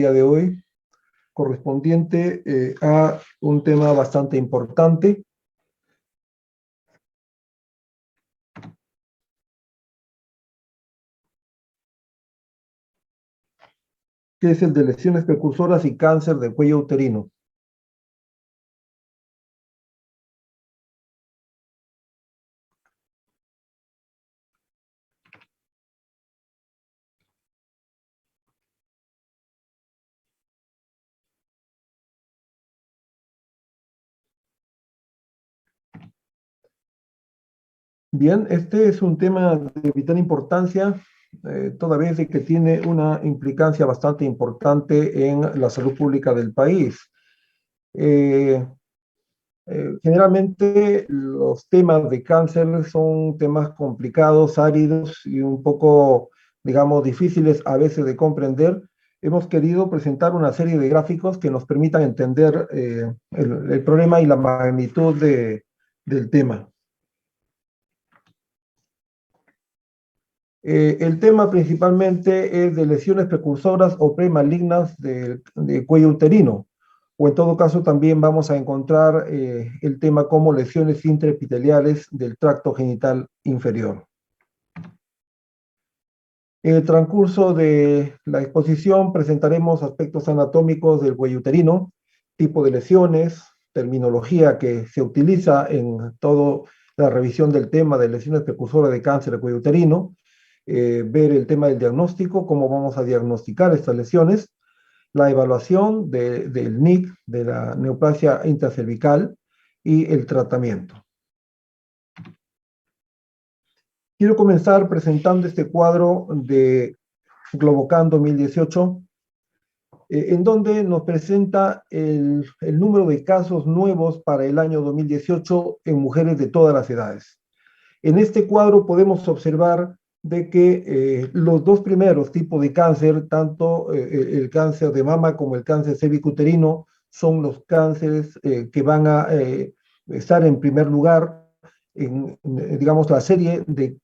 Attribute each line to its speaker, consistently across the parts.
Speaker 1: día de hoy, correspondiente a un tema bastante importante, que es el de lesiones precursoras y cáncer del cuello uterino. Bien, este es un tema de vital importancia, toda vez de que tiene una implicancia bastante importante en la salud pública del país. Eh, Generalmente los temas de cáncer son temas complicados, áridos y un poco, digamos, difíciles a veces de comprender. Hemos querido presentar una serie de gráficos que nos permitan entender el problema y la magnitud del tema. El tema principalmente es de lesiones precursoras o premalignas de cuello uterino, o en todo caso también vamos a encontrar el tema como lesiones intraepiteliales del tracto genital inferior. En el transcurso de la exposición presentaremos aspectos anatómicos del cuello uterino, tipo de lesiones, terminología que se utiliza en toda la revisión del tema de lesiones precursoras de cáncer de cuello uterino, ver el tema del diagnóstico, cómo vamos a diagnosticar estas lesiones, la evaluación del NIC, de la neoplasia intracervical, y el tratamiento. Quiero comenzar presentando este cuadro de Globocan 2018, en donde nos presenta el número de casos nuevos para el año 2018 en mujeres de todas las edades. En este cuadro podemos observar de que los dos primeros tipos de cáncer, tanto el cáncer de mama como el cáncer cervicuterino, son los cánceres que van a estar en primer lugar en, digamos, la serie de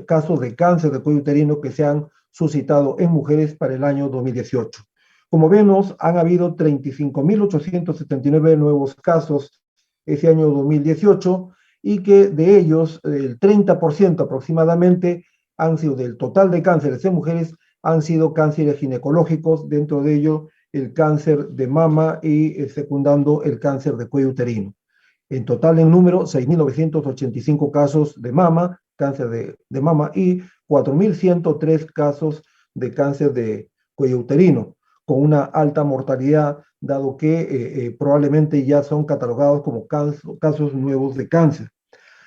Speaker 1: casos de cáncer de cuello uterino que se han suscitado en mujeres para el año 2018. Como vemos, han habido 35.879 nuevos casos ese año 2018, y que de ellos el 30% aproximadamente han sido del total de cánceres en mujeres, han sido cánceres ginecológicos, dentro de ello el cáncer de mama y secundando el cáncer de cuello uterino. En total, en número, 6.985 casos de mama, cáncer de mama, y 4.103 casos de cáncer de cuello uterino, con una alta mortalidad, dado que probablemente ya son catalogados como casos nuevos de cáncer.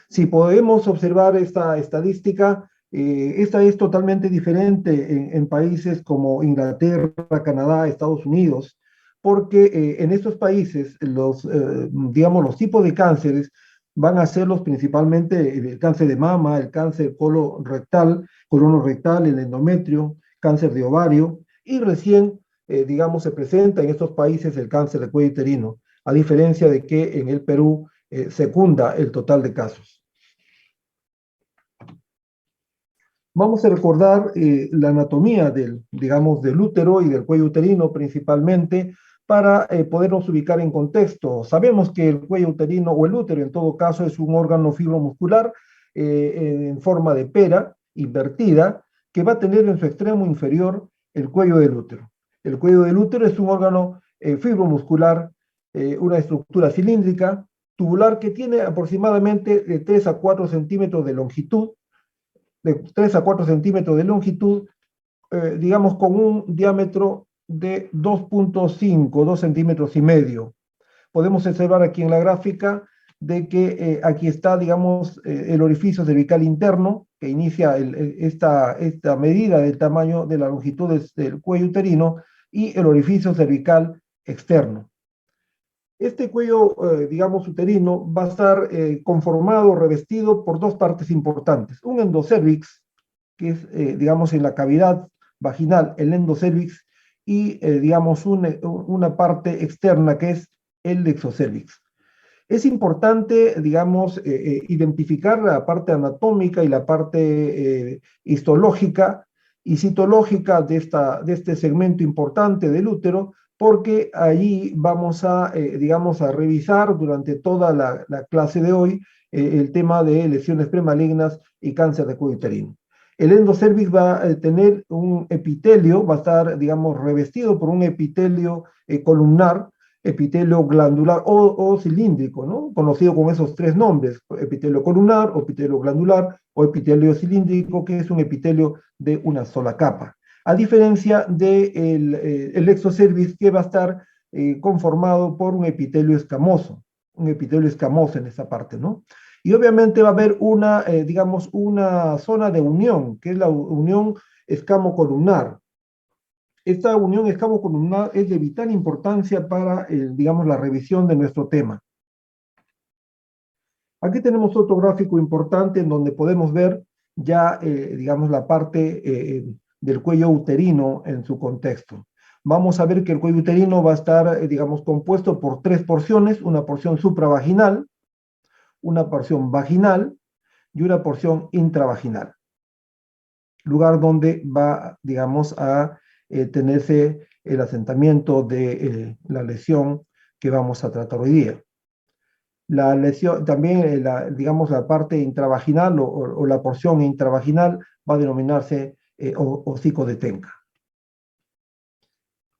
Speaker 1: Si podemos observar esta estadística, esta es totalmente diferente en países como Inglaterra, Canadá, Estados Unidos, porque en estos países digamos, los tipos de cánceres van a ser los principalmente el cáncer de mama, el cáncer colorectal, el endometrio, cáncer de ovario, y recién, digamos, se presenta en estos países el cáncer de cuello uterino, a diferencia de que en el Perú secunda el total de casos. Vamos a recordar la anatomía digamos, del útero y del cuello uterino principalmente para podernos ubicar en contexto. Sabemos que el cuello uterino o el útero en todo caso es un órgano fibromuscular en forma de pera invertida que va a tener en su extremo inferior el cuello del útero. El cuello del útero es un órgano fibromuscular, una estructura cilíndrica, tubular que tiene aproximadamente de 3 a 4 centímetros de longitud, de 3 a 4 centímetros de longitud, digamos con un diámetro de 2.5, 2 centímetros y medio. Podemos observar aquí en la gráfica de que aquí está, digamos, el orificio cervical interno, que inicia esta medida del tamaño de la longitud del cuello uterino, y el orificio cervical externo. Este cuello, digamos, uterino va a estar conformado, revestido por dos partes importantes. Un endocervix, que es, digamos, en la cavidad vaginal, el endocervix, y, digamos, una parte externa que es el exocervix. Es importante, digamos, identificar la parte anatómica y la parte histológica, y citológica de este segmento importante del útero, porque allí vamos a, digamos, a revisar durante toda la clase de hoy el tema de lesiones premalignas y cáncer de cuello uterino. El endocervix va a tener un epitelio, va a estar, digamos, revestido por un epitelio columnar, epitelio glandular o cilíndrico, ¿no? Conocido con esos tres nombres, epitelio columnar, o epitelio glandular, o epitelio cilíndrico, que es un epitelio de una sola capa. A diferencia del el exocervix, que va a estar conformado por un epitelio escamoso en esa parte, ¿no? Y obviamente va a haber una, digamos, una zona de unión, que es la unión escamo-columnar. Esta unión escamo-columnar es de vital importancia para, digamos, la revisión de nuestro tema. Aquí tenemos otro gráfico importante en donde podemos ver ya, digamos, la parte del cuello uterino en su contexto. Vamos a ver que el cuello uterino va a estar, digamos, compuesto por tres porciones: una porción supravaginal, una porción vaginal y una porción intravaginal. Lugar donde va, digamos, a tenerse el asentamiento de la lesión que vamos a tratar hoy día. La lesión, también, digamos, la parte intravaginal o la porción intravaginal va a denominarse hocico de Tenca.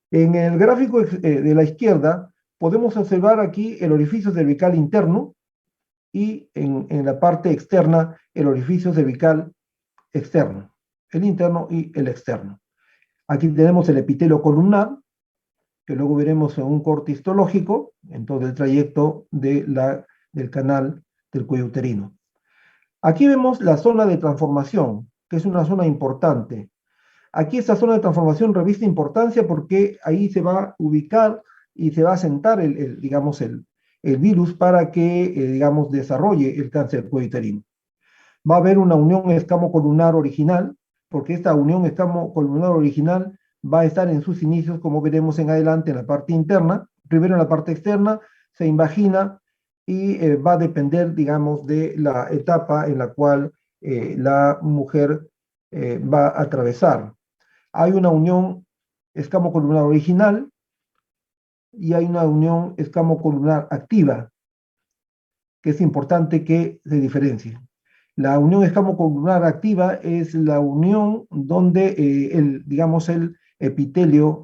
Speaker 1: En el gráfico de la izquierda podemos observar aquí el orificio cervical interno y en la parte externa el orificio cervical externo, el interno y el externo. Aquí tenemos el epitelio columnar, que luego veremos en un corte histológico en todo el trayecto del canal del cuello uterino. Aquí vemos la zona de transformación, que es una zona importante. Aquí esta zona de transformación reviste importancia porque ahí se va a ubicar y se va a asentar digamos, el virus para que, digamos, desarrolle el cáncer del cuello uterino. Va a haber una unión escamo-columnar original, porque esta unión escamo-columnar original va a estar en sus inicios, como veremos en adelante, en la parte interna. Primero en la parte externa se invagina y va a depender, digamos, de la etapa en la cual la mujer va a atravesar. Hay una unión escamo-columnar original y hay una unión escamo-columnar activa, que es importante que se diferencie. La unión escamo-columnar activa es la unión donde digamos, el epitelio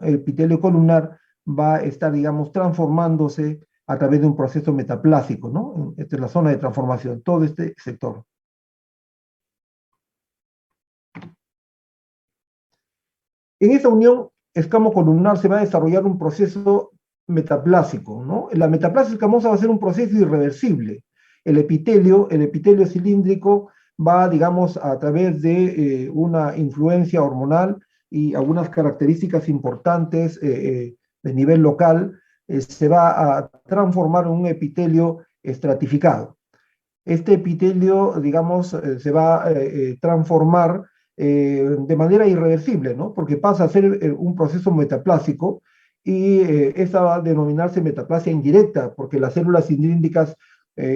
Speaker 1: columnar va a estar, digamos, transformándose a través de un proceso metaplásico, ¿no? Esta es la zona de transformación, todo este sector. En esta unión escamo-columnar se va a desarrollar un proceso metaplásico, ¿no? La metaplasia escamosa va a ser un proceso irreversible. El epitelio cilíndrico va, digamos, a través de una influencia hormonal y algunas características importantes de nivel local, se va a transformar en un epitelio estratificado. Este epitelio, digamos, se va a transformar de manera irreversible, ¿no? Porque pasa a ser un proceso metaplásico y esa va a denominarse metaplasia indirecta, porque las células cilíndricas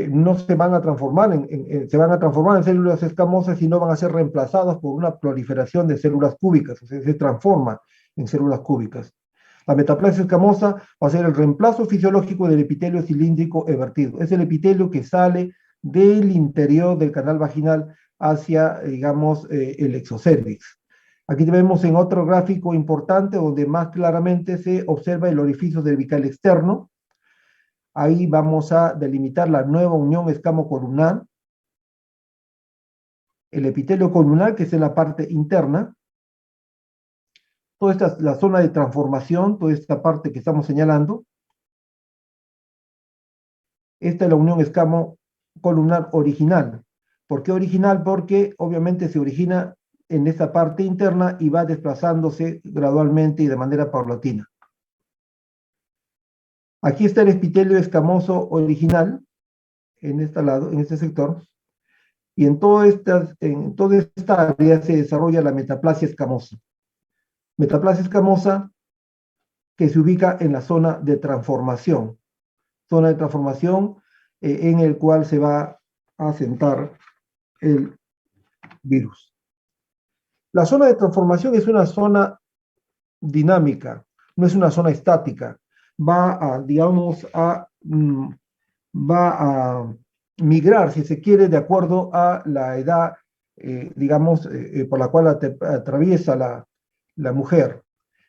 Speaker 1: no se van a transformar se van a transformar en células escamosas y no van a ser reemplazadas por una proliferación de células cúbicas, o sea, se transforma en células cúbicas. La metaplasia escamosa va a ser el reemplazo fisiológico del epitelio cilíndrico evertido. Es el epitelio que sale del interior del canal vaginal hacia, digamos, el exocervix. Aquí vemos en otro gráfico importante donde más claramente se observa el orificio cervical externo. Ahí vamos a delimitar la nueva unión escamo-columnar, el epitelio columnar, que es en la parte interna. Toda esta es la zona de transformación, toda esta parte que estamos señalando. Esta es la unión escamo-columnar original. ¿Por qué original? Porque obviamente se origina en esta parte interna y va desplazándose gradualmente y de manera paulatina. Aquí está el epitelio escamoso original, en este lado, en este sector, y en toda esta área se desarrolla la metaplasia escamosa. Metaplasia escamosa que se ubica en la zona de transformación en el cual se va a asentar el virus. La zona de transformación es una zona dinámica, no es una zona estática. Digamos, va a migrar, si se quiere, de acuerdo a la edad, digamos, por la cual atraviesa la mujer.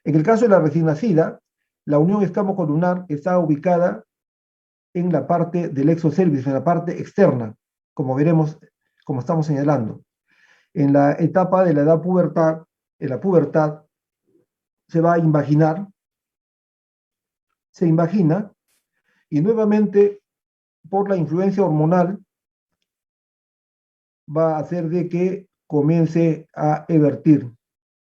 Speaker 1: En el caso de la recién nacida, la unión escamocolumnar está ubicada en la parte del exocervix, en la parte externa, como veremos, como estamos señalando. En la etapa de la edad pubertad, en la pubertad, se va a invaginar, se invagina, y nuevamente, por la influencia hormonal, va a hacer de que comience a evertir,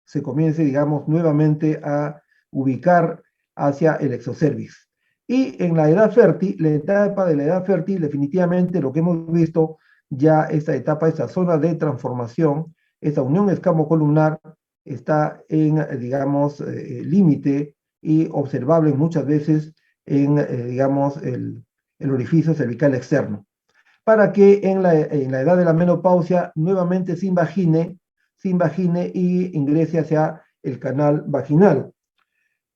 Speaker 1: se comience, digamos, nuevamente a ubicar hacia el exocervix. Y en la etapa de la edad fértil, definitivamente lo que hemos visto ya esta etapa, esta zona de transformación, esta unión escamocolumnar está en, digamos, límite y observable muchas veces en, digamos, el orificio cervical externo, para que en la edad de la menopausia nuevamente se invagine y ingrese hacia el canal vaginal.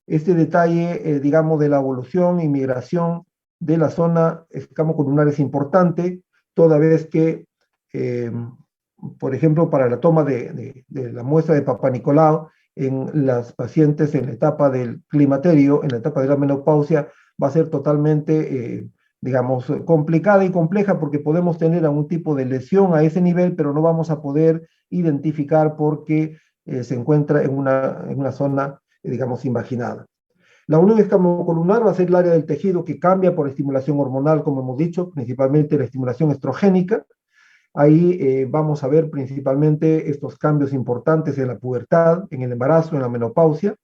Speaker 1: Este detalle, digamos, de la evolución y migración de la zona escamocolumnar es importante, toda vez que, eh, por ejemplo, para la toma de la muestra de Papa Nicolau en las pacientes en la etapa del climaterio, en la etapa de la menopausia, va a ser totalmente, digamos, complicada y compleja, porque podemos tener algún tipo de lesión a ese nivel, pero no vamos a poder identificar porque se encuentra en una zona, digamos, invaginada. La unión escamocolumnar va a ser el área del tejido que cambia por estimulación hormonal, como hemos dicho, principalmente la estimulación estrogénica. Ahí vamos a ver principalmente estos cambios importantes en la pubertad, en el embarazo, en la menopausia.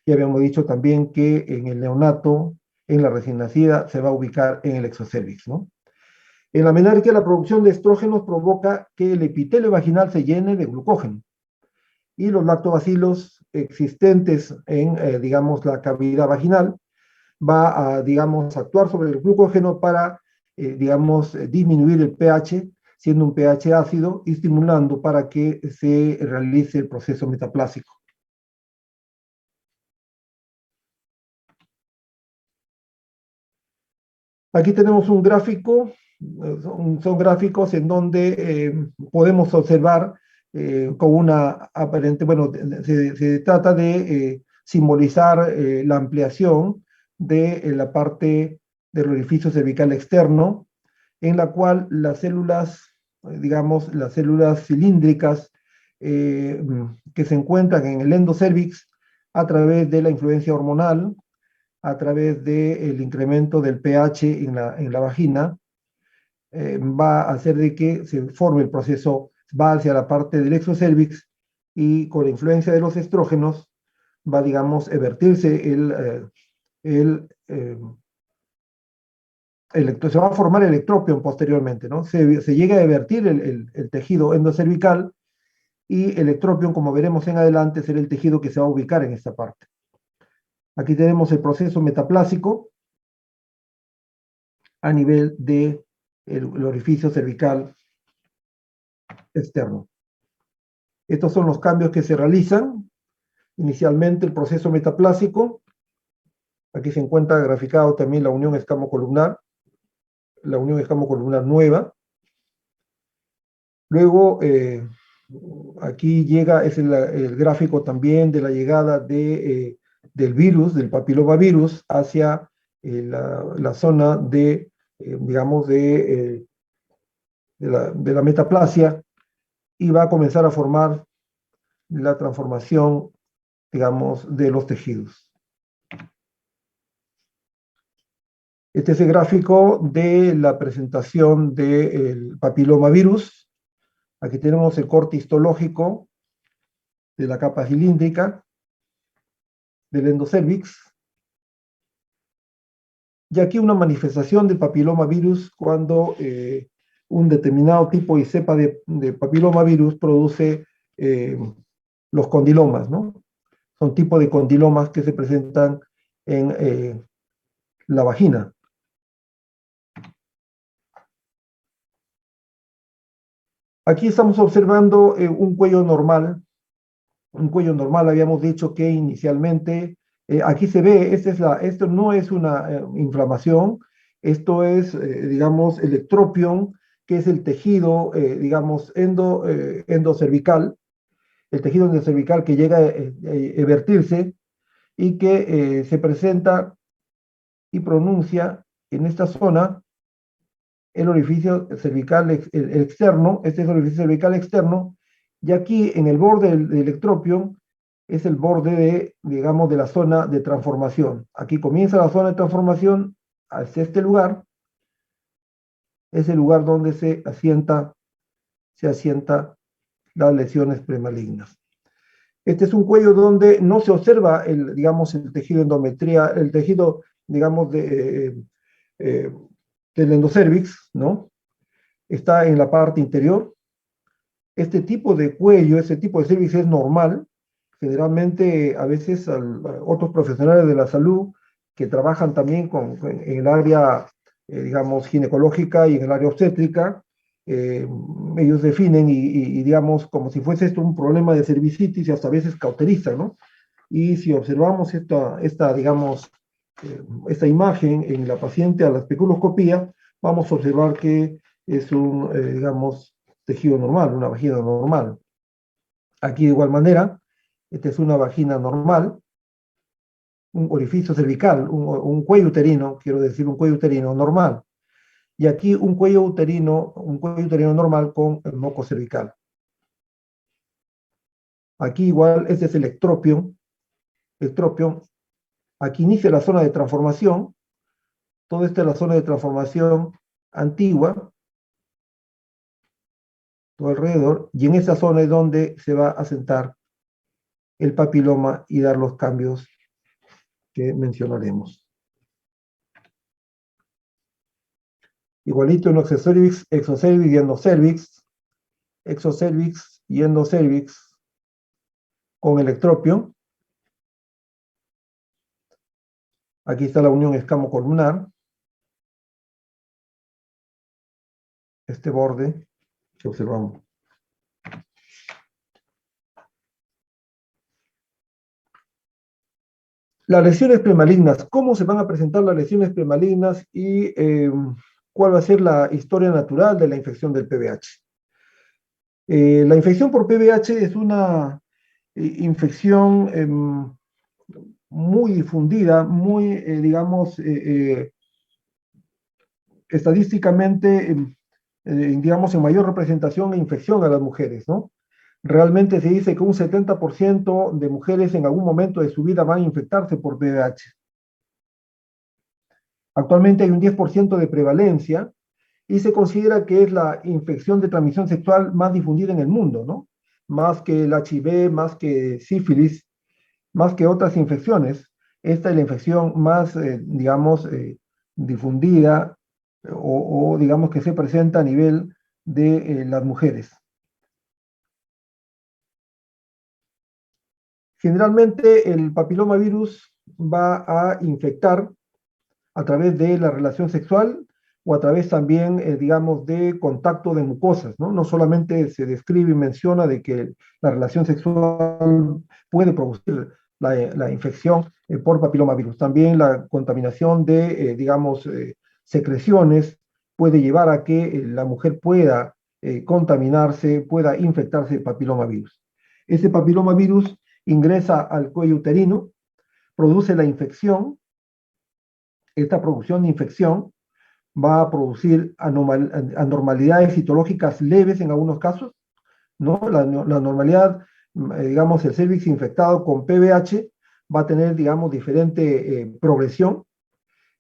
Speaker 1: Ya habíamos dicho también que en el neonato, en la recién nacida, se va a ubicar en el exocervix, ¿no? En la menarquia, la producción de estrógenos provoca que el epitelio vaginal se llene de glucógeno, y los lactobacilos existentes en, digamos, la cavidad vaginal va a, digamos, actuar sobre el glucógeno para, digamos, disminuir el pH, siendo un pH ácido, y estimulando para que se realice el proceso metaplásico. Aquí tenemos un gráfico, son gráficos en donde podemos observar con una aparente, bueno, se trata de simbolizar la ampliación de la parte del orificio cervical externo, en la cual las células, digamos, las células cilíndricas que se encuentran en el endocervix a través de la influencia hormonal, a través del incremento del pH en la vagina, va a hacer de que se forme el proceso, va hacia la parte del exocervix, y con la influencia de los estrógenos va, digamos, a vertirse se va a formar el ectropion posteriormente, ¿no? Se llega a vertir el tejido endocervical, y el ectropion, como veremos en adelante, será el tejido que se va a ubicar en esta parte. Aquí tenemos el proceso metaplásico a nivel de el orificio cervical externo. Estos son los cambios que se realizan. Inicialmente el proceso metaplásico. Aquí se encuentra graficado también la unión escamocolumnar, la unión escamocolumnar nueva. Luego, aquí llega, es el gráfico también de la llegada del virus, del papilomavirus, hacia la zona de, digamos, de la metaplasia, y va a comenzar a formar la transformación, digamos, de los tejidos. Este es el gráfico de la presentación del papilomavirus. Aquí tenemos el corte histológico de la capa cilíndrica del endocervix. Y aquí una manifestación del papilomavirus cuando un determinado tipo y cepa de papilomavirus produce los condilomas, ¿no? Son tipos de condilomas que se presentan en la vagina. Aquí estamos observando un cuello normal Un cuello normal, habíamos dicho que inicialmente, aquí se ve, esto no es una inflamación, esto es, digamos, el ectropion, que es el tejido, digamos, endocervical, el tejido endocervical que llega a evertirse y que se presenta y pronuncia en esta zona el orificio cervical el externo, este es el orificio cervical externo, y aquí en el borde del ectropion es el borde de, digamos, de la zona de transformación. Aquí comienza la zona de transformación hacia este lugar, es el lugar donde se asienta las lesiones premalignas. Este es un cuello donde no se observa el, digamos, el tejido endometría, el tejido, digamos, eh, del endocervix, ¿no? Está en la parte interior. Este tipo de cuello, este tipo de cervix es normal. Generalmente, a veces, otros profesionales de la salud que trabajan también en el área, digamos, ginecológica y en el área obstétrica, eh, ellos definen digamos, como si fuese esto un problema de cervicitis y hasta a veces cauterizan, ¿no? Y si observamos digamos, esta imagen en la paciente a la especuloscopía, vamos a observar que es un, digamos, tejido normal, una vagina normal. Aquí de igual manera, esta es una vagina normal, un orificio cervical, un cuello uterino, quiero decir un cuello uterino normal. Y aquí un cuello uterino normal con el moco cervical. Aquí igual, este es el ectropion. Aquí inicia la zona de transformación. Toda esta es la zona de transformación antigua, todo alrededor, y en esa zona es donde se va a sentar el papiloma y dar los cambios que mencionaremos. Igualito en exocervix y endocervix, exocervix y endocervix con el ectropion. Aquí está la unión escamocolumnar, este borde que observamos. Las lesiones premalignas, ¿cómo se van a presentar las lesiones premalignas y cuál va a ser la historia natural de la infección del PVH? La infección por PVH es una infección muy difundida, muy, digamos, estadísticamente, digamos, en mayor representación e infección a las mujeres, ¿no? Realmente se dice que un 70% de mujeres en algún momento de su vida van a infectarse por VIH. Actualmente hay un 10% de prevalencia y se considera que es la infección de transmisión sexual más difundida en el mundo, ¿no? Más que el HIV, más que sífilis, más que otras infecciones. Esta es la infección más, digamos, difundida digamos que se presenta a nivel de las mujeres. Generalmente el papilomavirus va a infectar a través de la relación sexual o a través también, digamos, de contacto de mucosas, ¿no? No solamente se describe y menciona de que la relación sexual puede producir la infección por papilomavirus, también la contaminación de, digamos, secreciones puede llevar a que la mujer pueda contaminarse, pueda infectarse de papilomavirus. Ese papilomavirus ingresa al cuello uterino, produce la infección. Esta producción de infección va a producir anormalidades citológicas leves en algunos casos, ¿no? La normalidad, digamos, el cervix infectado con PVH va a tener, digamos, diferente progresión.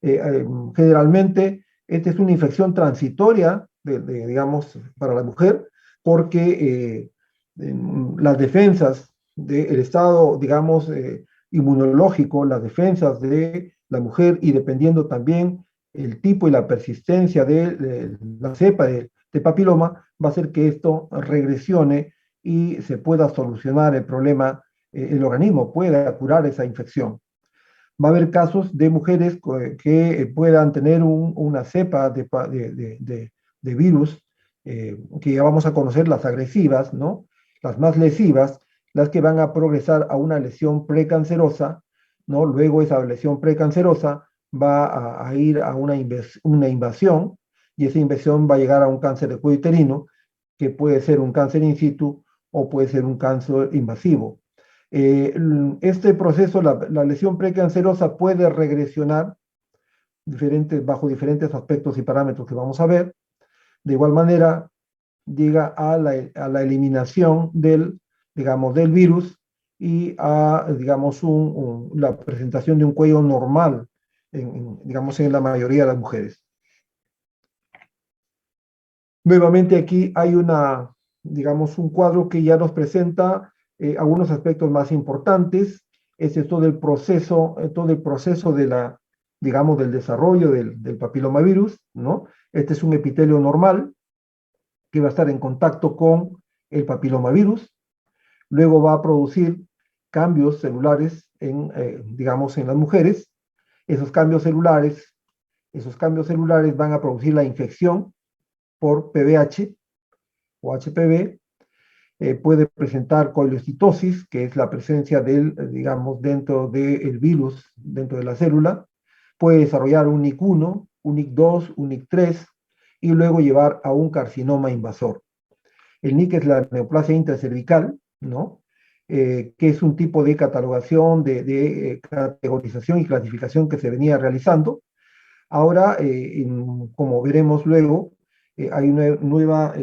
Speaker 1: Generalmente, esta es una infección transitoria, digamos, para la mujer, porque las defensas del estado, digamos, inmunológico, las defensas de la mujer y dependiendo también el tipo y la persistencia de la cepa de papiloma, va a hacer que esto regresione y se pueda solucionar el problema, el organismo pueda curar esa infección. Va a haber casos de mujeres que puedan tener una cepa de virus que ya vamos a conocer las agresivas, ¿no? Las más lesivas, las que van a progresar a una lesión precancerosa, ¿no? Luego esa lesión precancerosa va a ir a una invasión, y esa invasión va a llegar a un cáncer de cuello uterino, que puede ser un cáncer in situ o puede ser un cáncer invasivo. Este proceso, la lesión precancerosa puede regresionar bajo diferentes aspectos y parámetros que vamos a ver. De igual manera, llega a la eliminación digamos, del virus y a, digamos, la presentación de un cuello normal, digamos, en la mayoría de las mujeres. Nuevamente aquí hay digamos, un cuadro que ya nos presenta algunos aspectos más importantes. Es todo el proceso, digamos, del desarrollo del papilomavirus, ¿no? Este es un epitelio normal que va a estar en contacto con el papilomavirus. Luego va a producir cambios celulares digamos, en las mujeres. Esos cambios celulares van a producir la infección por PVH o HPV. Puede presentar coleocitosis, que es la presencia digamos, dentro del virus, dentro de la célula. Puede desarrollar un NIC1, un NIC2, un NIC3, y luego llevar a un carcinoma invasor. El NIC es la neoplasia intracervical, ¿no? Que es un tipo de catalogación, de categorización y clasificación que se venía realizando. Ahora, como veremos luego, hay una nueva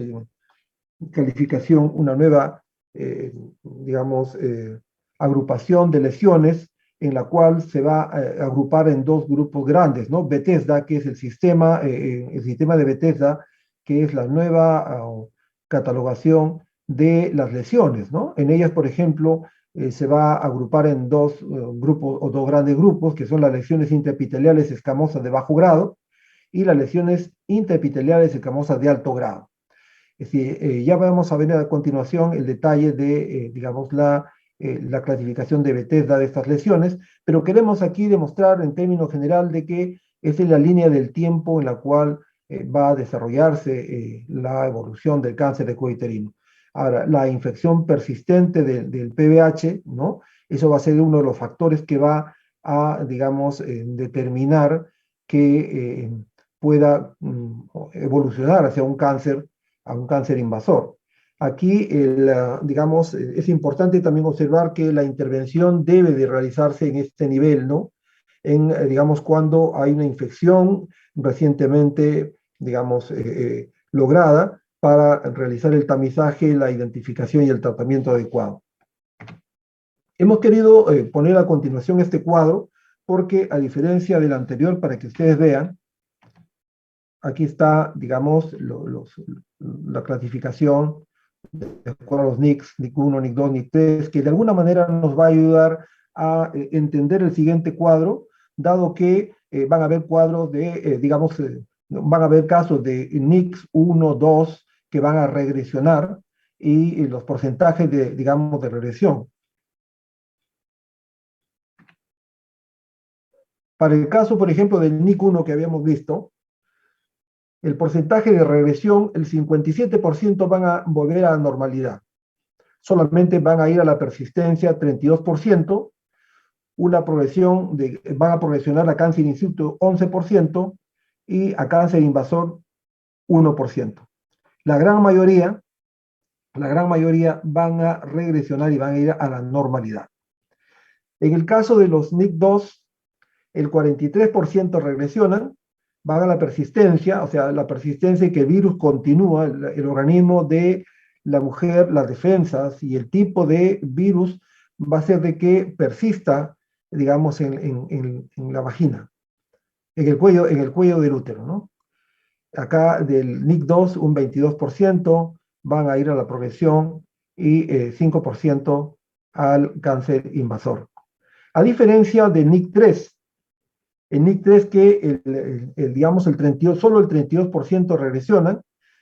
Speaker 1: calificación, una nueva, digamos, agrupación de lesiones, en la cual se va a agrupar en dos grupos grandes, ¿no? Bethesda, que es el sistema de Bethesda, que es la nueva catalogación de las lesiones, ¿no? En ellas, por ejemplo, se va a agrupar en dos grupos o dos grandes grupos, que son las lesiones intraepiteliales escamosas de bajo grado y las lesiones intraepiteliales escamosas de alto grado. Es decir, ya vamos a ver a continuación el detalle de, digamos, la clasificación de Bethesda de estas lesiones, pero queremos aquí demostrar en términos general de que esa es la línea del tiempo en la cual va a desarrollarse la evolución del cáncer de cuello uterino. Ahora, la infección persistente del PVH, ¿no? Eso va a ser uno de los factores que va a, digamos, determinar que pueda evolucionar hacia a un cáncer invasor. Aquí, digamos, es importante también observar que la intervención debe de realizarse en este nivel, ¿no? Digamos, cuando hay una infección recientemente, digamos, lograda para realizar el tamizaje, la identificación y el tratamiento adecuado. Hemos querido poner a continuación este cuadro porque, a diferencia del anterior, para que ustedes vean, aquí está, digamos, la clasificación de acuerdo a los NICs, NIC1, NIC2, NIC3, que de alguna manera nos va a ayudar a entender el siguiente cuadro, dado que van a haber cuadros digamos, van a haber casos de NICs 1, 2, que van a regresionar, y los porcentajes digamos, de regresión. Para el caso, por ejemplo, del NIC1 que habíamos visto, el porcentaje de regresión, el 57% van a volver a la normalidad. Solamente van a ir a la persistencia 32%, van a progresionar a cáncer in situ 11% y a cáncer invasor 1%. La gran mayoría van a regresionar y van a ir a la normalidad. En el caso de los NIC2, el 43% regresionan, van a la persistencia, o sea, la persistencia y que el virus continúa, el organismo de la mujer, las defensas y el tipo de virus va a ser de que persista, digamos, en la vagina, en el cuello del útero, ¿no? Acá del NIC2, un 22% van a ir a la progresión y 5% al cáncer invasor. A diferencia del NIC3, el NIC3 que digamos, solo el 32% regresionan,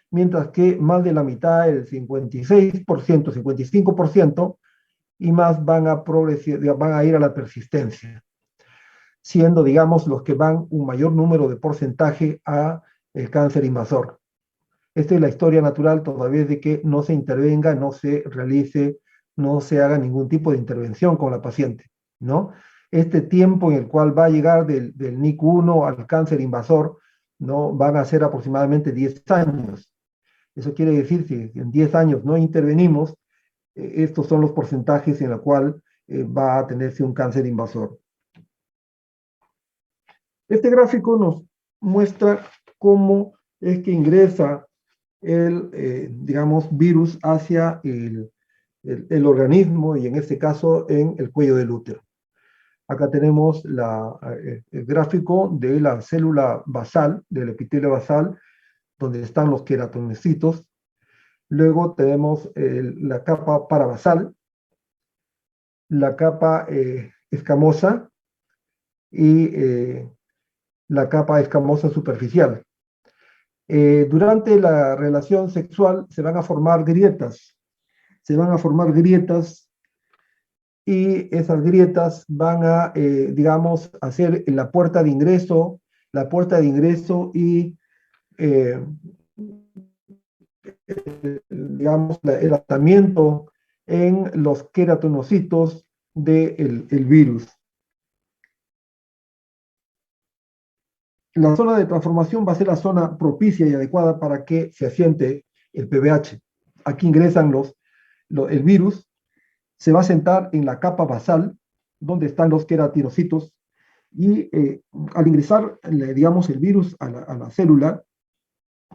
Speaker 1: mientras que más de la mitad, el 56%, 55%, y más van a ir a la persistencia, siendo, digamos, los que van un mayor número de porcentaje a el cáncer invasor. Esta es la historia natural, toda vez de que no se intervenga, no se realice no se haga ningún tipo de intervención con la paciente, ¿no? Este tiempo en el cual va a llegar del NIC1 al cáncer invasor, ¿no? Van a ser aproximadamente 10 años. Eso quiere decir que en 10 años no intervenimos, estos son los porcentajes en los cuales va a tenerse un cáncer invasor. Este gráfico nos muestra cómo es que ingresa el, digamos, virus hacia el organismo y en este caso en el cuello del útero. Acá tenemos el gráfico de la célula basal, del epitelio basal, donde están los queratinocitos. Luego tenemos la capa parabasal, la capa escamosa y la capa escamosa superficial. Durante la relación sexual se van a formar grietas, y esas grietas van a, digamos, hacer la puerta de ingreso y, digamos, el tratamiento en los queratinocitos del virus. La zona de transformación va a ser la zona propicia y adecuada para que se asiente el PBH. Aquí ingresan el virus, se va a sentar en la capa basal, donde están los queratinocitos, y al ingresar, digamos, el virus a la célula,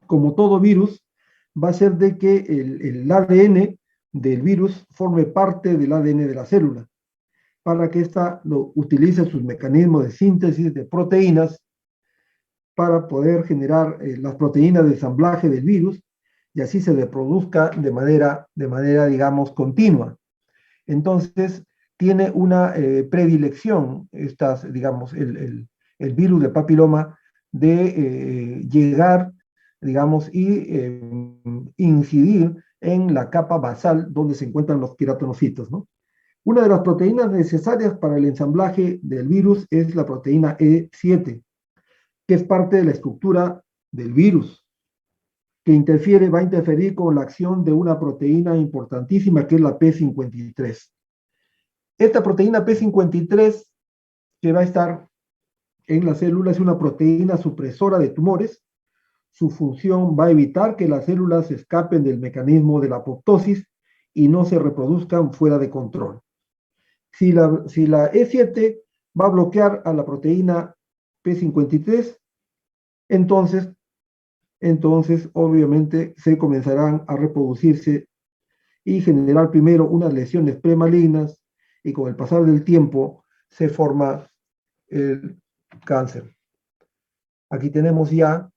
Speaker 1: como todo virus, va a ser de que el ADN del virus forme parte del ADN de la célula, para que ésta utilice sus mecanismos de síntesis de proteínas para poder generar las proteínas de ensamblaje del virus y así se reproduzca de manera, digamos, continua. Entonces, tiene una predilección, digamos, el virus de papiloma de llegar, digamos, y incidir en la capa basal donde se encuentran los queratinocitos, ¿no? Una de las proteínas necesarias para el ensamblaje del virus es la proteína E7, que es parte de la estructura del virus, que va a interferir con la acción de una proteína importantísima que es la P53. Esta proteína P53 que va a estar en la célula es una proteína supresora de tumores. Su función va a evitar que las células se escapen del mecanismo de la apoptosis y no se reproduzcan fuera de control. Si la E7 va a bloquear a la proteína P53, entonces obviamente se comenzarán a reproducirse y generar primero unas lesiones premalignas y con el pasar del tiempo se forma el cáncer. Aquí tenemos ya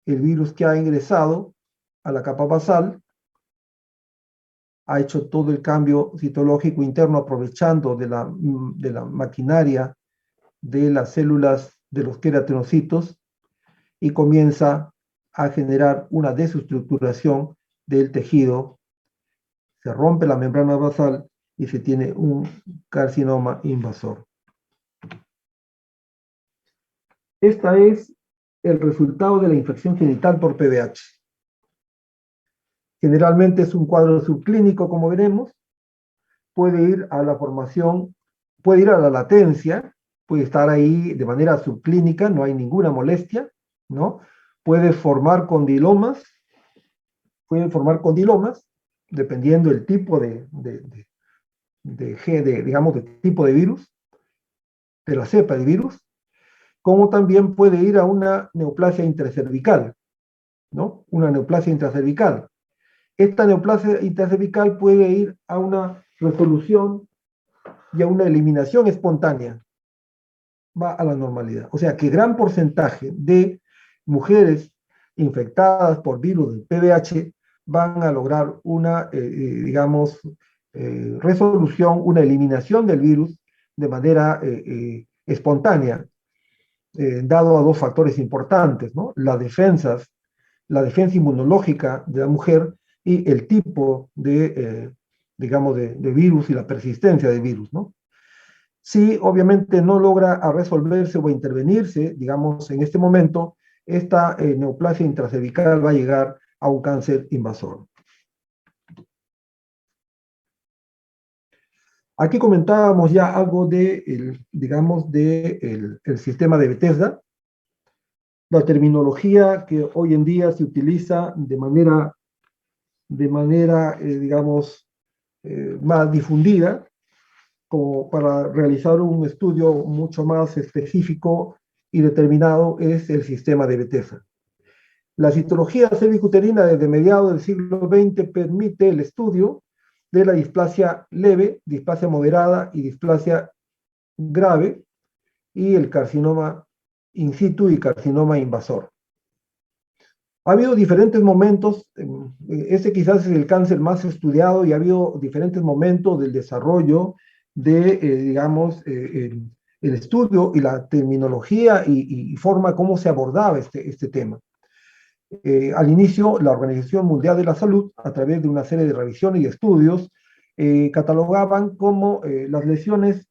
Speaker 1: el virus que ha ingresado a la capa basal, ha hecho todo el cambio citológico interno aprovechando de la maquinaria de las células de los queratinocitos y comienza a generar una desestructuración del tejido. Se rompe la membrana basal y se tiene un carcinoma invasor. Este es el resultado de la infección genital por PBH. Generalmente es un cuadro subclínico, como veremos. Puede ir a la formación, puede ir a la latencia, puede estar ahí de manera subclínica, no hay ninguna molestia, ¿no? Pueden formar condilomas, dependiendo del tipo digamos, de tipo de virus, de la cepa de virus, como también puede ir a una neoplasia intracervical, ¿no? Una neoplasia intracervical. Esta neoplasia intracervical puede ir a una resolución y a una eliminación espontánea. Va a la normalidad. O sea que gran porcentaje de mujeres infectadas por virus del PBH van a lograr una, digamos, resolución, una eliminación del virus de manera espontánea, dado a dos factores importantes, ¿no? La defensa inmunológica de la mujer y el tipo digamos, de virus y la persistencia de virus, ¿no? Si obviamente no logra resolverse o intervenirse, digamos, en este momento, esta neoplasia intracervical va a llegar a un cáncer invasor. Aquí comentábamos ya algo de, digamos, de el sistema de Bethesda, la terminología que hoy en día se utiliza digamos, más difundida, como para realizar un estudio mucho más específico y determinado, es el sistema de Bethesda. La citología cervicuterina desde mediados del siglo XX permite el estudio de la displasia leve, displasia moderada y displasia grave, y el carcinoma in situ y carcinoma invasor. Ha habido diferentes momentos, este quizás es el cáncer más estudiado, y ha habido diferentes momentos del desarrollo de, digamos, el estudio y la terminología y forma como se abordaba este tema. Al inicio, la Organización Mundial de la Salud, a través de una serie de revisiones y estudios, catalogaban como las lesiones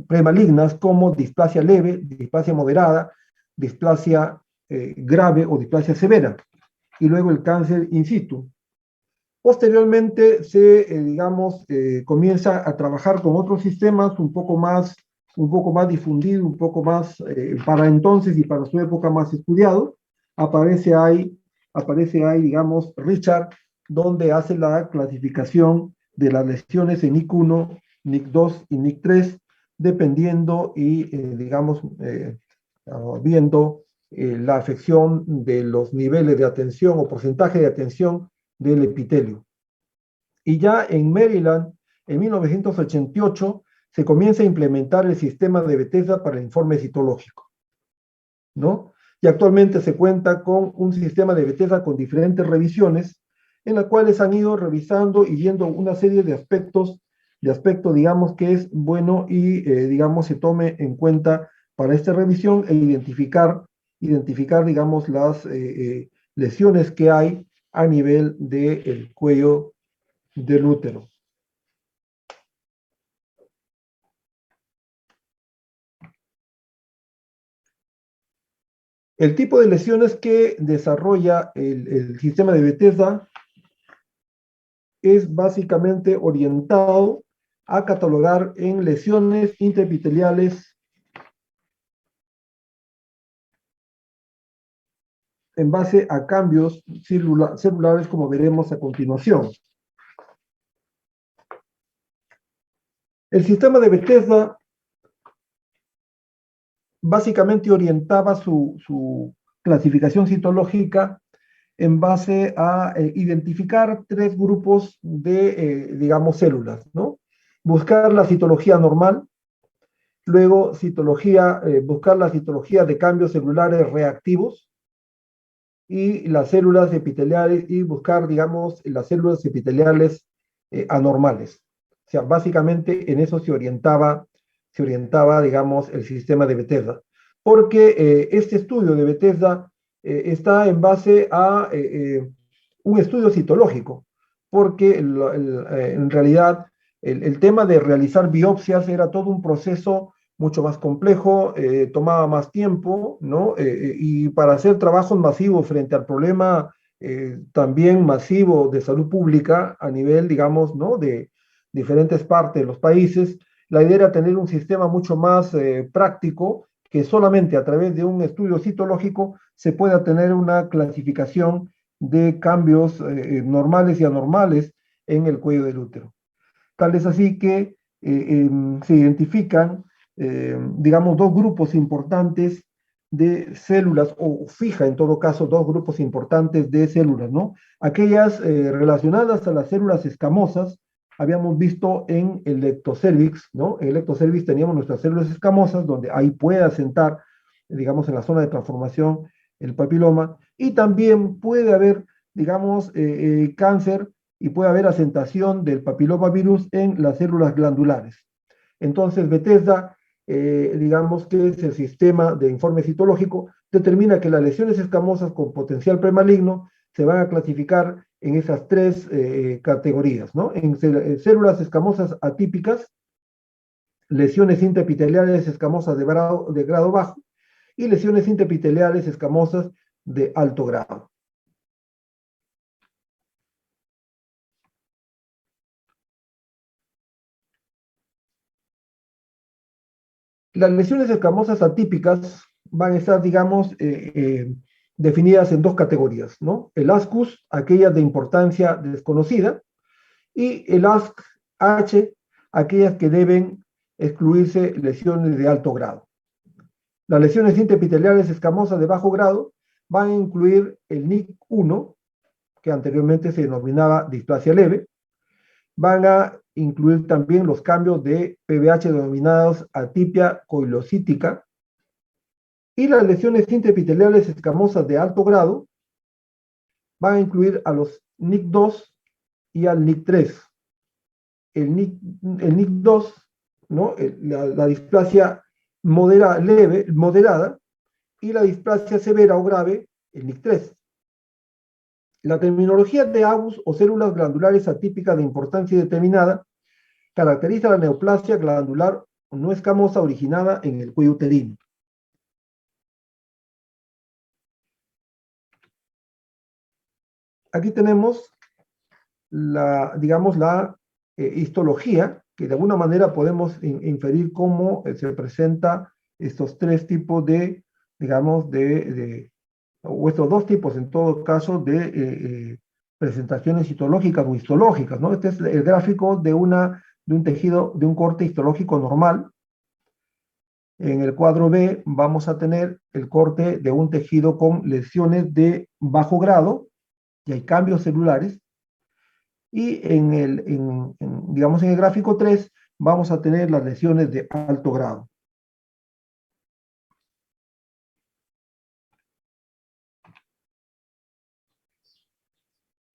Speaker 1: premalignas como displasia leve, displasia moderada, displasia grave o displasia severa, y luego el cáncer in situ. Posteriormente digamos, comienza a trabajar con otros sistemas un poco más difundido, un poco más, para entonces y para su época, más estudiado. Aparece ahí, digamos, Richard, donde hace la clasificación de las lesiones en NIC1, NIC2 y NIC3, dependiendo y, digamos, viendo la afección de los niveles de atención o porcentaje de atención del epitelio. Y ya en Maryland, en 1988, se comienza a implementar el sistema de Bethesda para el informe citológico, ¿no? Y actualmente se cuenta con un sistema de Bethesda con diferentes revisiones, en las cuales han ido revisando y viendo una serie de aspectos, digamos, que es bueno y, digamos, se tome en cuenta para esta revisión, e identificar, digamos, las lesiones que hay a nivel del cuello del útero. El tipo de lesiones que desarrolla el sistema de Bethesda es básicamente orientado a catalogar en lesiones intraepiteliales en base a cambios celulares, como veremos a continuación. El sistema de Bethesda básicamente orientaba su clasificación citológica en base a identificar tres grupos de, digamos, células, ¿no? Buscar la citología normal, luego buscar la citología de cambios celulares reactivos, y las células epiteliales, y buscar, digamos, las células epiteliales anormales. O sea, básicamente en eso se orientaba, digamos, el sistema de Bethesda. Porque este estudio de Bethesda está en base a un estudio citológico, porque en realidad el tema de realizar biopsias era todo un proceso mucho más complejo, tomaba más tiempo, ¿no? Y para hacer trabajos masivos frente al problema también masivo de salud pública a nivel, digamos, ¿no? De diferentes partes de los países, la idea era tener un sistema mucho más práctico, que solamente a través de un estudio citológico se pueda tener una clasificación de cambios normales y anormales en el cuello del útero. Tal es así que se identifican, digamos, dos grupos importantes de células, o fija en todo caso dos grupos importantes de células, ¿no? Aquellas relacionadas a las células escamosas, habíamos visto en el ectocervix, ¿no? En el ectocervix teníamos nuestras células escamosas, donde ahí puede asentar, digamos, en la zona de transformación el papiloma, y también puede haber, digamos, cáncer, y puede haber asentación del papilomavirus en las células glandulares. Entonces, Bethesda, digamos que es el sistema de informe citológico, determina que las lesiones escamosas con potencial premaligno se van a clasificar en esas tres categorías, ¿no? En células escamosas atípicas, lesiones intraepiteliales escamosas de grado bajo, y lesiones intraepiteliales escamosas de alto grado. Las lesiones escamosas atípicas van a estar, digamos, definidas en dos categorías, ¿no? El ASCUS, aquellas de importancia desconocida, y el ASC-H, aquellas que deben excluirse lesiones de alto grado. Las lesiones intraepiteliales escamosas de bajo grado van a incluir el NIC1, que anteriormente se denominaba displasia leve, van a incluir también los cambios de PBH denominados atipia coilocítica, y las lesiones intraepiteliales escamosas de alto grado van a incluir a los NIC2 y al NIC3. El NIC2, ¿no? La displasia moderada, y la displasia severa o grave, el NIC3. La terminología de ABUS o células glandulares atípicas de importancia determinada caracteriza la neoplasia glandular no escamosa originada en el cuello uterino. Aquí tenemos digamos, la histología, que de alguna manera podemos inferir cómo se presenta estos tres tipos de, digamos, o estos dos tipos en todo caso de presentaciones histológicas o histológicas, ¿no? Este es el gráfico de un tejido, de un corte histológico normal. En el cuadro B vamos a tener el corte de un tejido con lesiones de bajo grado, y hay cambios celulares. Y digamos, en el gráfico 3 vamos a tener las lesiones de alto grado.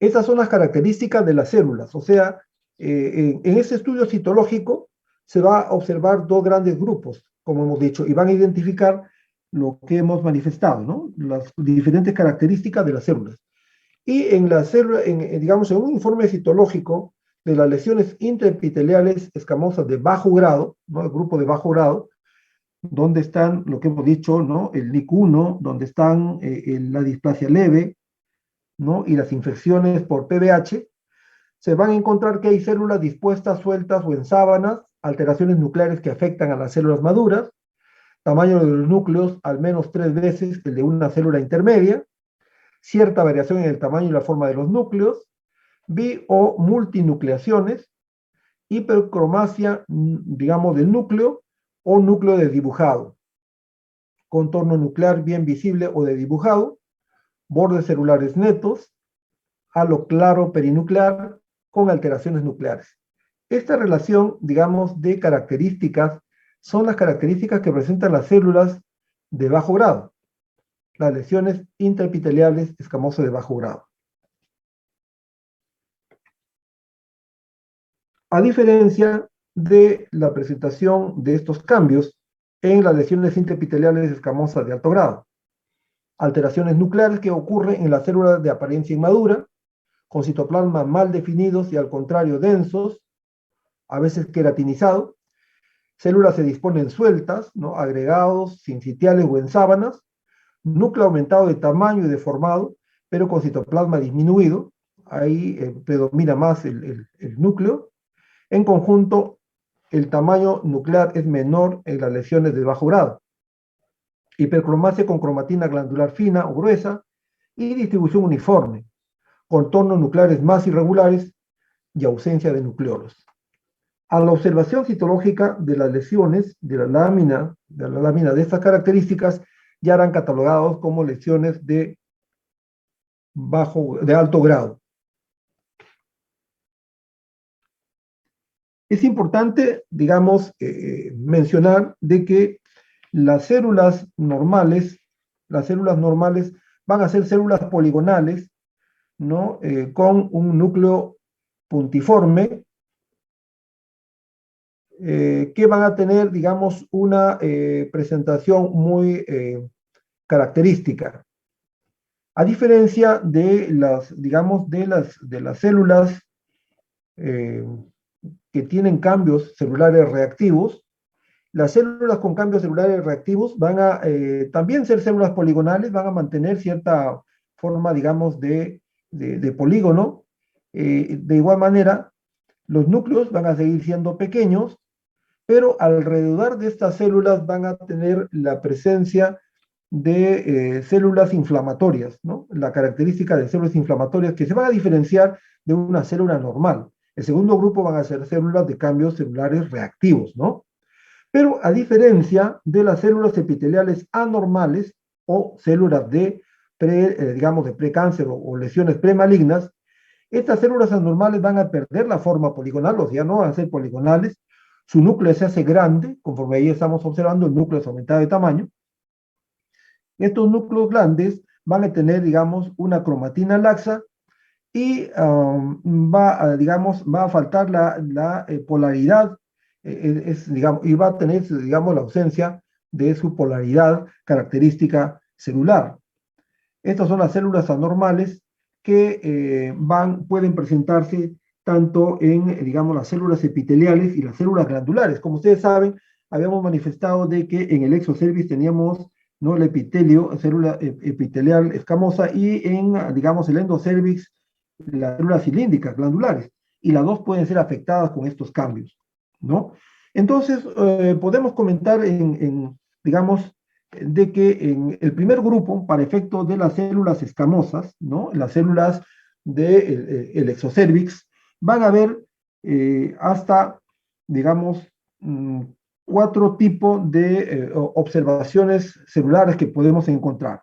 Speaker 1: Estas son las características de las células, o sea, en este estudio citológico se va a observar dos grandes grupos, como hemos dicho, y van a identificar lo que hemos manifestado, ¿no? Las diferentes características de las células. Y en la célula, digamos, en un informe citológico de las lesiones intraepiteliales escamosas de bajo grado, ¿no? El grupo de bajo grado, donde están lo que hemos dicho, ¿no? El NIC1, donde están la displasia leve, ¿no? Y las infecciones por PBH, se van a encontrar que hay células dispuestas, sueltas o en sábanas, alteraciones nucleares que afectan a las células maduras, tamaño de los núcleos al menos 3 veces el de una célula intermedia, cierta variación en el tamaño y la forma de los núcleos, bi o multinucleaciones, hipercromasia, digamos, del núcleo o núcleo desdibujado, contorno nuclear bien visible o desdibujado, bordes celulares netos, halo claro perinuclear con alteraciones nucleares. Esta relación, digamos, de características son las características que presentan las células de bajo grado, las lesiones intraepiteliales escamosas de bajo grado. A diferencia de la presentación de estos cambios en las lesiones intraepiteliales escamosas de alto grado, alteraciones nucleares que ocurren en las células de apariencia inmadura, con citoplasma mal definidos y al contrario densos, a veces queratinizados, células se disponen sueltas, ¿no? Agregados, sincitiales o en sábanas, núcleo aumentado de tamaño y deformado, pero con citoplasma disminuido, ahí predomina más el núcleo. En conjunto, el tamaño nuclear es menor en las lesiones de bajo grado. Hipercromasia con cromatina glandular fina o gruesa y distribución uniforme, contornos nucleares más irregulares y ausencia de nucleolos. A la observación citológica de las lesiones de la lámina de estas características ya eran catalogados como lesiones de alto grado. Es importante, digamos, mencionar de que las células normales van a ser células poligonales, ¿no? Con un núcleo puntiforme, que van a tener, digamos, una presentación muy característica. A diferencia de digamos, de las células que tienen cambios celulares reactivos, las células con cambios celulares reactivos van a también ser células poligonales, van a mantener cierta forma, digamos, de polígono. De igual manera, los núcleos van a seguir siendo pequeños, pero alrededor de estas células van a tener la presencia de células inflamatorias, ¿no? La característica de células inflamatorias que se van a diferenciar de una célula normal. El segundo grupo van a ser células de cambios celulares reactivos, ¿no? Pero a diferencia de las células epiteliales anormales o células de digamos, de precáncer o lesiones premalignas, estas células anormales van a perder la forma poligonal, o sea, no van a ser poligonales, su núcleo se hace grande, conforme ahí estamos observando, el núcleo es aumentado de tamaño. Estos núcleos grandes van a tener, digamos, una cromatina laxa y digamos, va a faltar la polaridad, digamos, y va a tener, digamos, la ausencia de su polaridad característica celular. Estas son las células anormales que pueden presentarse tanto en, digamos, las células epiteliales y las células glandulares. Como ustedes saben, habíamos manifestado de que en el exocervix teníamos, ¿no?, el epitelio, célula epitelial escamosa, y en, digamos, el endocervix, las células cilíndricas glandulares, y las dos pueden ser afectadas con estos cambios, ¿no? Entonces, podemos comentar digamos, de que en el primer grupo, para efectos de las células escamosas, ¿no?, las células del el exocervix, van a haber hasta, digamos, 4 tipos de observaciones celulares que podemos encontrar.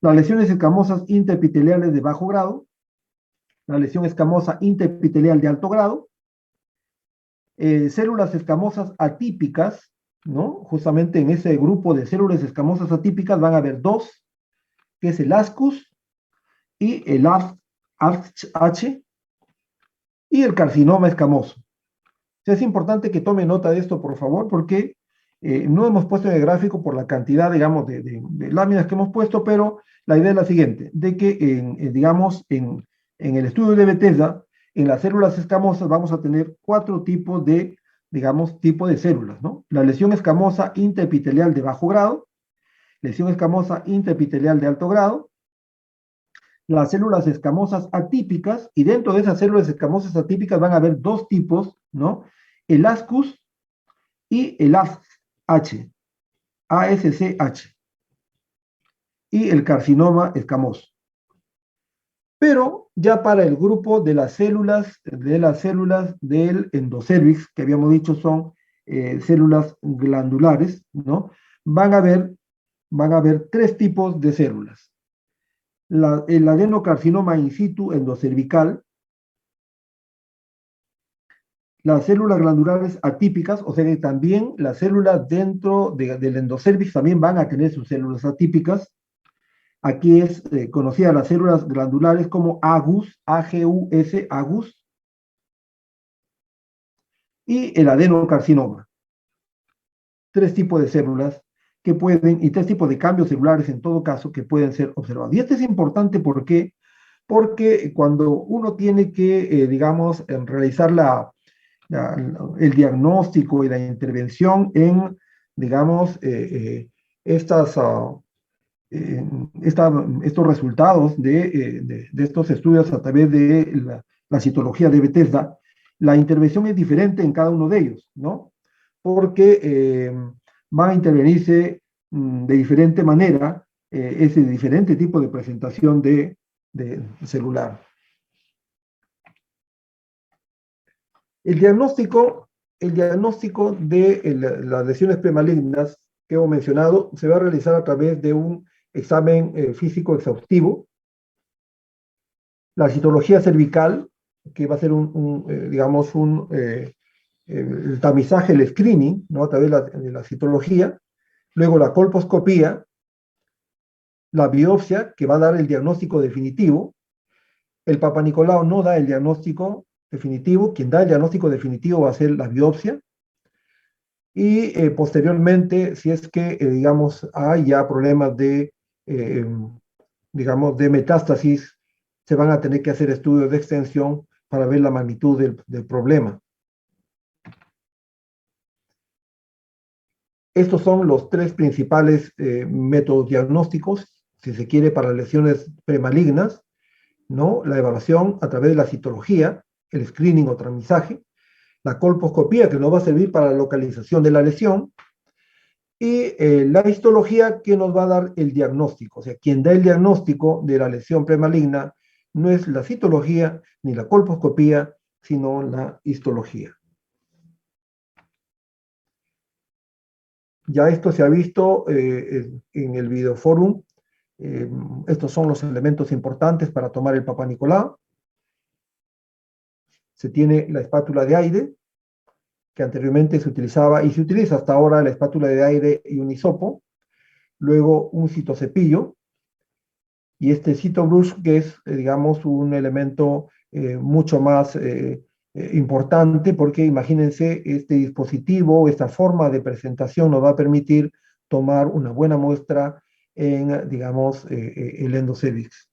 Speaker 1: Las lesiones escamosas intraepiteliales de bajo grado, la lesión escamosa intraepitelial de alto grado, células escamosas atípicas, ¿no? Justamente en ese grupo de células escamosas atípicas van a haber dos, que es el ASCUS y el ASH, y el carcinoma escamoso. Es importante que tome nota de esto, por favor, porque no hemos puesto en el gráfico por la cantidad, digamos, de láminas que hemos puesto, pero la idea es la siguiente, de que, digamos, en el estudio de Bethesda, en las células escamosas vamos a tener 4 tipos de, digamos, tipo de células, ¿no? La lesión escamosa intraepitelial de bajo grado, lesión escamosa intraepitelial de alto grado, las células escamosas atípicas, y dentro de esas células escamosas atípicas van a haber 2 tipos, ¿no? El ASCUS y el ASH, ASCH, y el carcinoma escamoso. Pero ya para el grupo de las células del endocervix, que habíamos dicho son células glandulares, ¿no? Van a haber 3 tipos de células. El adenocarcinoma in situ endocervical, las células glandulares atípicas, o sea que también las células dentro del endocervix también van a tener sus células atípicas. Aquí es conocida las células glandulares como AGUS, AGUS, AGUS, y el adenocarcinoma. 3 tipos de células que pueden, y 3 tipos de cambios celulares en todo caso que pueden ser observados. Y esto es importante porque cuando uno tiene que, digamos, realizar el diagnóstico y la intervención en, digamos, estos resultados de estos estudios a través de la citología de Bethesda, la intervención es diferente en cada uno de ellos, ¿no? Porque van a intervenirse de diferente manera, ese diferente tipo de presentación de celular. El diagnóstico de las lesiones premalignas que hemos mencionado se va a realizar a través de un examen físico exhaustivo, la citología cervical, que va a ser digamos, el tamizaje, el screening, ¿no?, a través de la citología, luego la colposcopía, la biopsia, que va a dar el diagnóstico definitivo. El Papa Nicolau no da el diagnóstico definitivo, quien da el diagnóstico definitivo va a ser la biopsia, y posteriormente, si es que, digamos, hay ya problemas digamos, de metástasis, se van a tener que hacer estudios de extensión para ver la magnitud del problema. Estos son los 3 principales métodos diagnósticos, si se quiere, para lesiones premalignas, ¿no? La evaluación a través de la citología, el screening o tamizaje, la colposcopía, que nos va a servir para la localización de la lesión, y la histología, que nos va a dar el diagnóstico. O sea, quien da el diagnóstico de la lesión premaligna no es la citología ni la colposcopía, sino la histología. Ya esto se ha visto en el videoforum. Estos son los elementos importantes para tomar el Papá Nicolau. Se tiene la espátula de aire, que anteriormente se utilizaba y se utiliza hasta ahora la espátula de aire y un hisopo. Luego un citocepillo, y este citobrush, que es, digamos, un elemento mucho más importante, porque imagínense, este dispositivo, esta forma de presentación nos va a permitir tomar una buena muestra en, digamos, el endocérvix.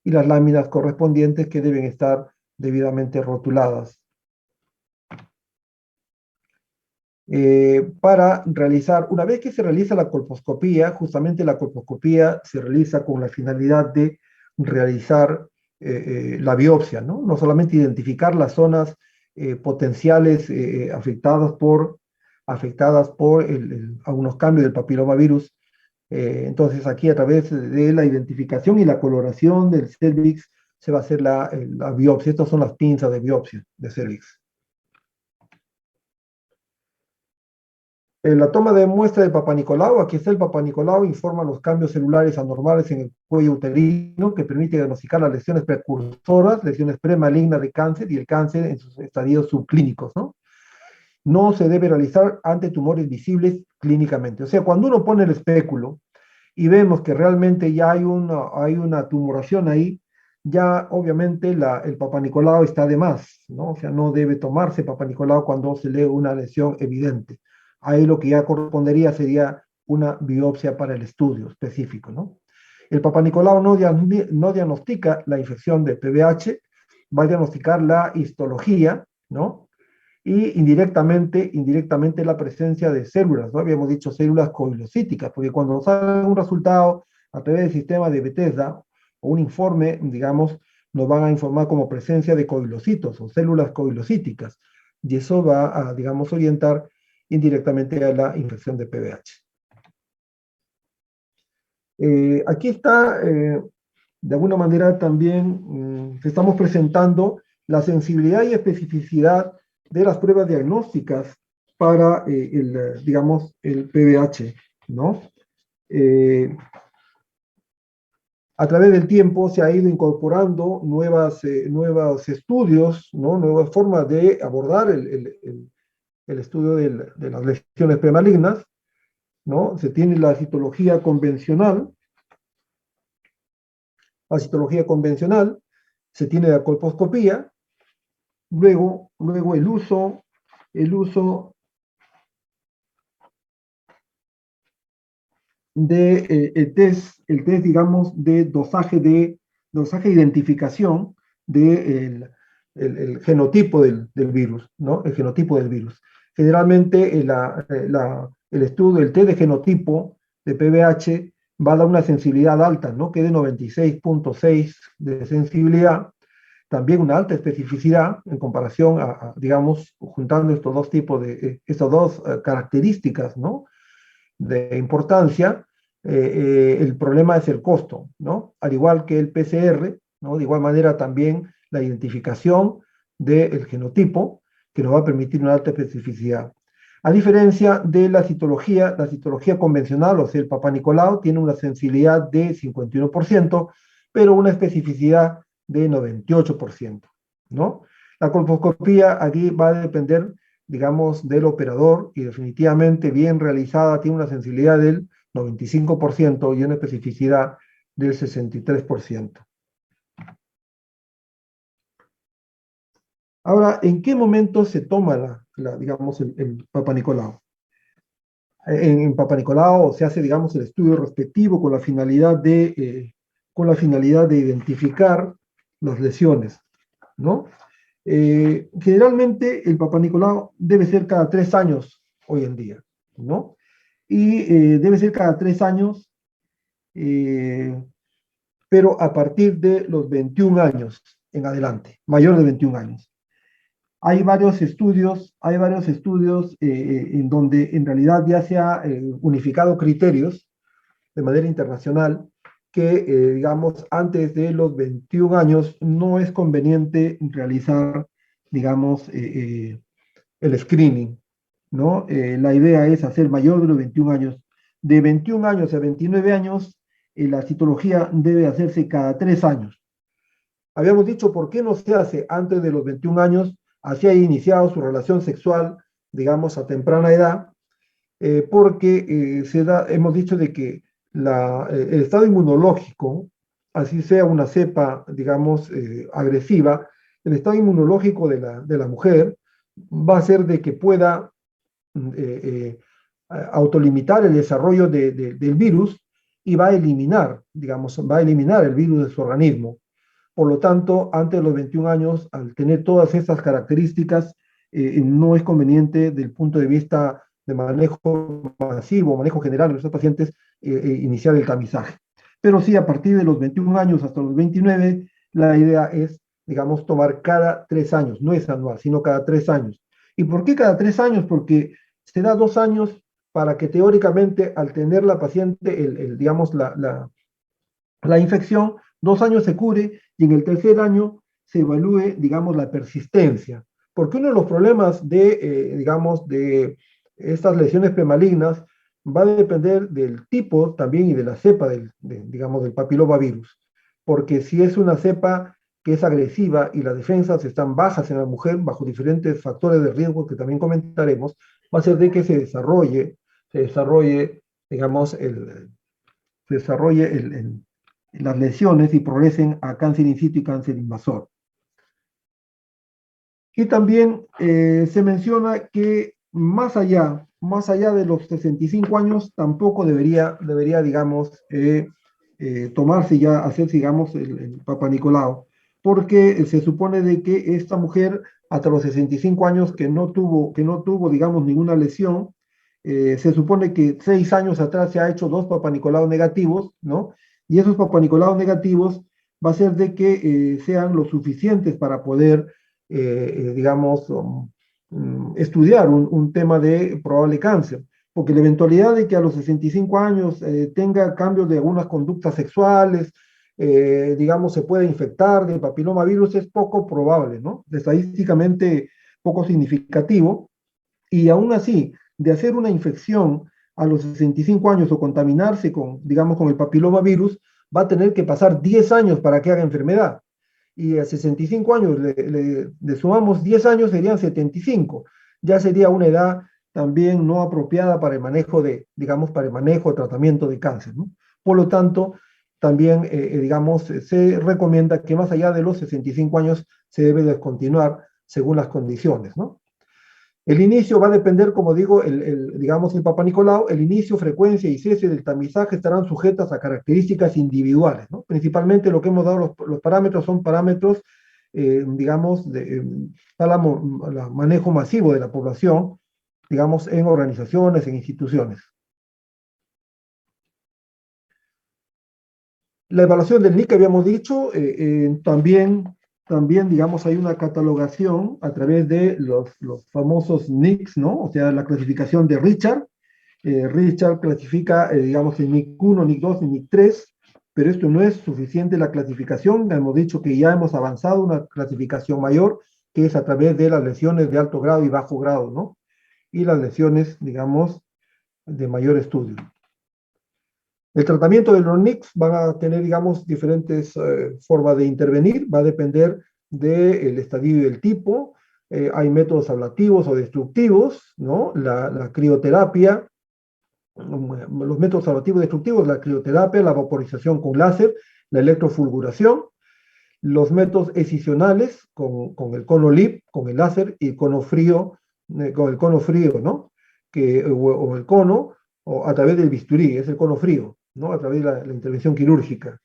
Speaker 1: Y las láminas correspondientes, que deben estar debidamente rotuladas. Para realizar, una vez que se realiza la colposcopía, justamente la colposcopía se realiza con la finalidad de realizar la biopsia, ¿no? No solamente identificar las zonas potenciales afectadas por algunos cambios del papilomavirus. Entonces aquí, a través de la identificación y la coloración del cervix, se va a hacer la biopsia. Estas son las pinzas de biopsia de cervix. La toma de muestra de Papá Nicolau, aquí está el Papá Nicolau, informa los cambios celulares anormales en el cuello uterino, que permite diagnosticar las lesiones precursoras, lesiones premalignas de cáncer y el cáncer en sus estadios subclínicos, ¿no? No se debe realizar ante tumores visibles clínicamente. O sea, cuando uno pone el espéculo y vemos que realmente ya hay una tumoración ahí, ya obviamente el Papá Nicolau está de más, ¿no? O sea, no debe tomarse Papá Nicolau cuando se lee una lesión evidente. Ahí lo que ya correspondería sería una biopsia para el estudio específico, ¿no? El Papá Nicolau no diagnostica la infección de PBH, va a diagnosticar la histología, ¿no? Y indirectamente la presencia de células, ¿no? Habíamos dicho células coilocíticas, porque cuando sale un resultado a través del sistema de Bethesda o un informe, digamos, nos van a informar como presencia de coilocitos o células coilocíticas, y eso va a, digamos, orientar indirectamente a la infección de PBH. Aquí está, de alguna manera también, estamos presentando la sensibilidad y especificidad de las pruebas diagnósticas para digamos, el PBH, ¿no? A través del tiempo se ha ido incorporando nuevos estudios, ¿no? Nuevas formas de abordar el estudio de las lesiones premalignas, ¿no? Se tiene la citología convencional, se tiene la colposcopía, luego el uso de el test, digamos, de dosaje de identificación del el genotipo del virus, ¿no? El genotipo del virus. Generalmente el estudio, el test de genotipo de PBH va a dar una sensibilidad alta, ¿no? Que de 96.6 de sensibilidad, también una alta especificidad en comparación digamos, juntando estos dos tipos estas dos características, ¿no? De importancia. El problema es el costo, ¿no? Al igual que el PCR, ¿no? De igual manera también la identificación del genotipo, que nos va a permitir una alta especificidad. A diferencia de la citología convencional, o sea, el Papá Nicolau, tiene una sensibilidad de 51%, pero una especificidad de 98%, ¿no? La colposcopía aquí va a depender, digamos, del operador, y definitivamente bien realizada tiene una sensibilidad del 95% y una especificidad del 63%. Ahora, ¿en qué momento se toma digamos, el Papá Nicolau? En Papá Nicolau se hace, digamos, el estudio respectivo con la finalidad de identificar las lesiones, ¿no? Generalmente el Papá Nicolau debe ser cada 3 años hoy en día, ¿no? Y debe ser cada 3 años, pero a partir de los 21 años en adelante, mayor de 21 años. Hay varios estudios en donde en realidad ya se ha unificado criterios de manera internacional que, digamos, antes de los 21 años no es conveniente realizar, digamos, el screening, ¿no? La idea es hacer mayor de los 21 años. De 21 años a 29 años, la citología debe hacerse cada 3 años. Habíamos dicho, ¿por qué no se hace antes de los 21 años? Así ha iniciado su relación sexual, digamos, a temprana edad, porque hemos dicho de que el estado inmunológico, así sea una cepa, digamos, agresiva, el estado inmunológico de la mujer va a ser de que pueda autolimitar el desarrollo del virus y va a eliminar, digamos, va a eliminar el virus de su organismo. Por lo tanto, antes de los 21 años, al tener todas estas características, no es conveniente del punto de vista de manejo masivo, manejo general de nuestros pacientes, iniciar el tamizaje. Pero sí, a partir de los 21 años hasta los 29, la idea es, digamos, tomar cada 3 años, no es anual, sino cada 3 años. ¿Y por qué cada 3 años? Porque se da 2 años para que teóricamente al tener la paciente, digamos, la infección, 2 años se cure y en el tercer año se evalúe, digamos, la persistencia. Porque uno de los problemas digamos, de estas lesiones premalignas va a depender del tipo también y de la cepa digamos, del papilomavirus. Porque si es una cepa que es agresiva y las defensas están bajas en la mujer, bajo diferentes factores de riesgo que también comentaremos, va a ser de que se desarrolle, digamos, se desarrolle las lesiones y progresen a cáncer in situ y cáncer invasor. Y también se menciona que más allá de los 65 años, tampoco debería digamos, tomarse ya, hacerse, digamos, el Papa Nicolau, porque se supone de que esta mujer, hasta los 65 años, que no tuvo, digamos, ninguna lesión, se supone que 6 años atrás se ha hecho 2 Papa Nicolau negativos, ¿no? Y esos Papa Nicolau negativos va a ser de que sean lo suficientes para poder digamos, estudiar tema de probable cáncer, porque la eventualidad de que a los 65 años tenga cambios de algunas conductas sexuales, digamos, se pueda infectar de papilomavirus es poco probable, ¿no? Estadísticamente poco significativo, y aún así, de hacer una infección a los 65 años o contaminarse con, digamos, con el papilomavirus, va a tener que pasar 10 años para que haga enfermedad y a 65 años le sumamos 10 años, serían 75. Ya sería una edad también no apropiada para el manejo digamos, para el manejo de tratamiento de cáncer, ¿no? Por lo tanto, también, digamos, se recomienda que más allá de los 65 años se debe descontinuar según las condiciones, ¿no? El inicio va a depender, como digo, digamos, el Papa Nicolau, el inicio, frecuencia y cese del tamizaje estarán sujetas a características individuales, ¿no? Principalmente lo que hemos dado, los parámetros son parámetros, digamos, para el manejo masivo de la población, digamos, en organizaciones, en instituciones. La evaluación del NIC que habíamos dicho, también, digamos, hay una catalogación a través de los famosos NICs, ¿no? O sea, la clasificación de Richard. Richard clasifica, digamos, el NIC 1, NIC 2 y NIC 3, pero esto no es suficiente la clasificación. Hemos dicho que ya hemos avanzado una clasificación mayor, que es a través de las lesiones de alto grado y bajo grado, ¿no? Y las lesiones, digamos, de mayor estudio. El tratamiento de los NICs van a tener, digamos, diferentes formas de intervenir, va a depender del estadio y del tipo. Hay métodos ablativos o destructivos, ¿no? La crioterapia, los métodos ablativos destructivos, la crioterapia, la vaporización con láser, la electrofulguración, los métodos escisionales con el cono LIP, con el láser y el cono frío, con el cono frío, ¿no? O el cono, o a través del bisturí, es el cono frío, ¿no? A través de la intervención quirúrgica.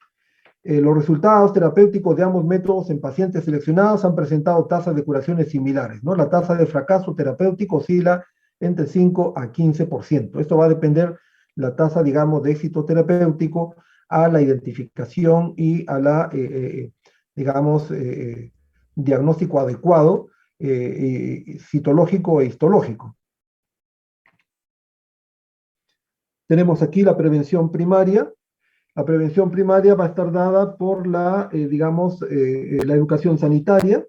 Speaker 1: Los resultados terapéuticos de ambos métodos en pacientes seleccionados han presentado tasas de curaciones similares, ¿no? La tasa de fracaso terapéutico oscila entre 5 a 15%. Esto va a depender la tasa, digamos, de éxito terapéutico a la identificación y a la, digamos, diagnóstico adecuado citológico e histológico. Tenemos aquí la prevención primaria. La prevención primaria va a estar dada por la educación sanitaria.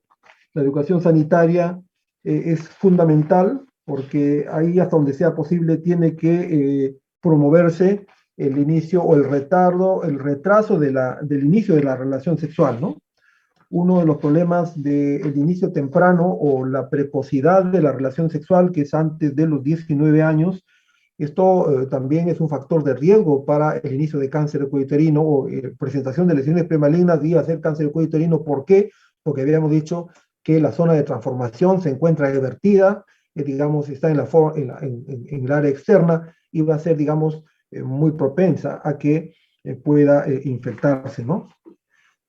Speaker 1: La educación sanitaria es fundamental porque ahí hasta donde sea posible tiene que promoverse el inicio o el retraso del inicio de la relación sexual, ¿no? Uno de los problemas del inicio temprano o la precocidad de la relación sexual, que es antes de los 19 años, esto también es un factor de riesgo para el inicio de cáncer de cuello uterino o presentación de lesiones premalignas y hacer cáncer de cuello uterino. ¿Por qué? Porque habíamos dicho que la zona de transformación se encuentra vertida, digamos, está en el área externa y va a ser, digamos, muy propensa a que pueda infectarse, ¿no?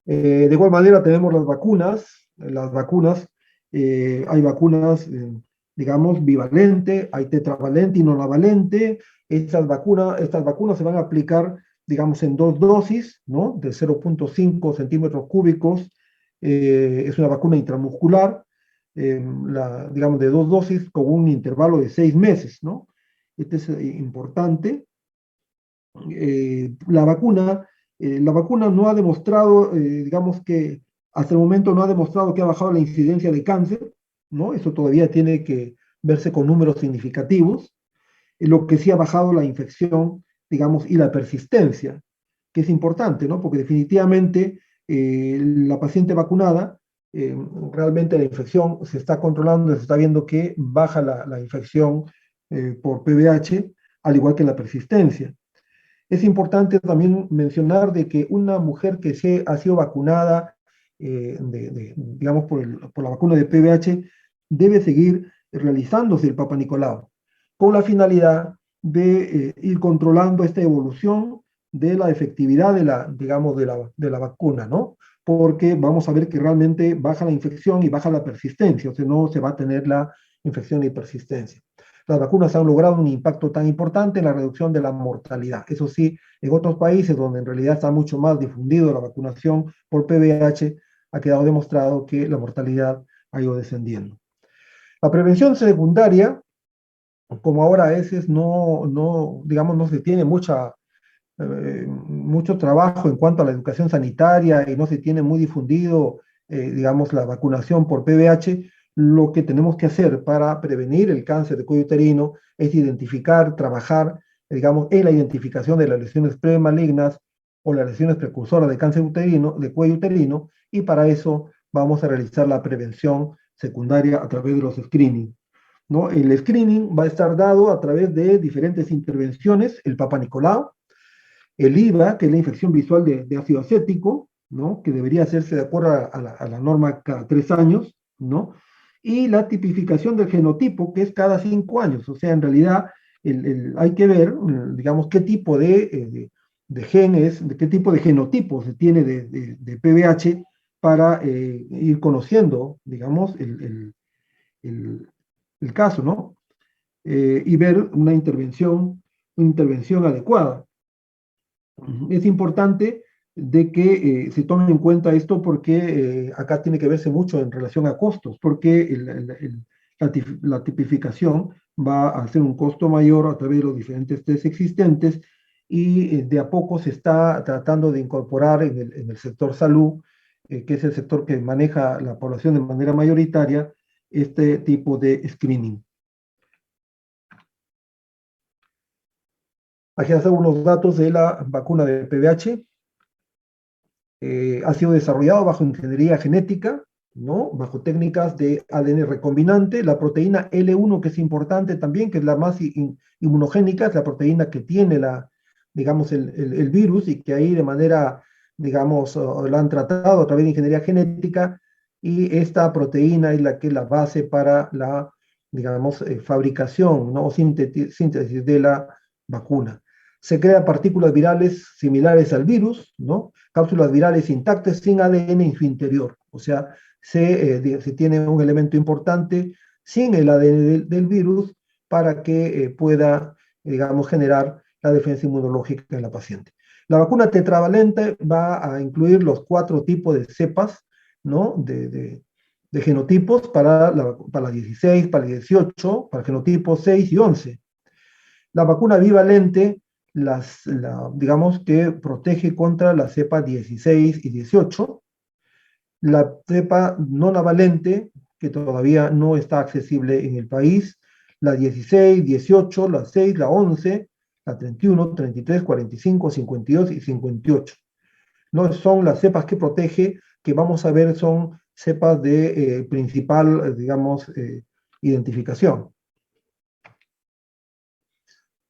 Speaker 1: De igual manera tenemos las vacunas. Hay vacunas, digamos, bivalente, hay tetravalente y nonavalente. Estas vacunas se van a aplicar, digamos, en dos dosis, ¿no? De 0,5 centímetros cúbicos. Es una vacuna intramuscular, digamos, de dos dosis con un intervalo de 6 meses, ¿no? Este es importante. La vacuna no ha demostrado, digamos que hasta el momento no ha demostrado que ha bajado la incidencia de cáncer, ¿no? Eso todavía tiene que verse con números significativos. Lo que sí ha bajado la infección, digamos, y la persistencia, que es importante, ¿no? Porque definitivamente la paciente vacunada, realmente la infección se está controlando, se está viendo que baja la infección por PVH, al igual que la persistencia. Es importante también mencionar de que una mujer que ha sido vacunada, digamos, por la vacuna de PVH, debe seguir realizándose el Papa Nicolau, con la finalidad de ir controlando esta evolución de la efectividad digamos, de la vacuna, ¿no? Porque vamos a ver que realmente baja la infección y baja la persistencia, o sea, no se va a tener la infección y persistencia. Las vacunas han logrado un impacto tan importante en la reducción de la mortalidad. Eso sí, en otros países donde en realidad está mucho más difundido la vacunación por PVH, ha quedado demostrado que la mortalidad ha ido descendiendo. La prevención secundaria, como ahora a veces digamos, no se tiene mucho trabajo en cuanto a la educación sanitaria y no se tiene muy difundido, digamos, la vacunación por PVH, lo que tenemos que hacer para prevenir el cáncer de cuello uterino es identificar, trabajar, digamos, en la identificación de las lesiones premalignas o las lesiones precursoras de cáncer uterino, de cuello uterino, y para eso vamos a realizar la prevención secundaria a través de los screening, ¿no? El screening va a estar dado a través de diferentes intervenciones, el Papa Nicolau, el IVA, que es la infección visual de ácido acético, ¿no? Que debería hacerse de acuerdo a la norma cada 3 años, ¿no? Y la tipificación del genotipo, que es cada 5 años. O sea, en realidad hay que ver, digamos, qué tipo de genes, de qué tipo de genotipo se tiene de PVH para ir conociendo, digamos, el caso, ¿no? Y ver una intervención adecuada. Es importante de que se tome en cuenta esto porque acá tiene que verse mucho en relación a costos, porque la tipificación va a ser un costo mayor a través de los diferentes test existentes y de a poco se está tratando de incorporar en el sector salud, que es el sector que maneja la población de manera mayoritaria, este tipo de screening. Aquí están unos datos de la vacuna de PVH. Ha sido desarrollado bajo ingeniería genética, ¿no? Bajo técnicas de ADN recombinante. La proteína L1, que es importante también, que es la más inmunogénica, es la proteína que tiene digamos, el virus y que ahí de manera, digamos, la han tratado a través de ingeniería genética, y esta proteína es la que es la base para la, digamos, fabricación, ¿no? O síntesis de la vacuna. Se crean partículas virales similares al virus, ¿no? Cápsulas virales intactas sin ADN en su interior. O sea, se tiene un elemento importante sin el ADN del virus para que pueda, digamos, generar la defensa inmunológica en la paciente. La vacuna tetravalente va a incluir los 4 tipos de cepas, ¿no? de genotipos para la 16, para la 18, para genotipos 6 y 11. La vacuna bivalente, digamos que protege contra la cepa 16 y 18. La cepa nonavalente, que todavía no está accesible en el país, la 16, 18, la 6, la 11, la 31, 33, 45, 52 y 58. No son las cepas que protege, que vamos a ver son cepas de principal, digamos, identificación.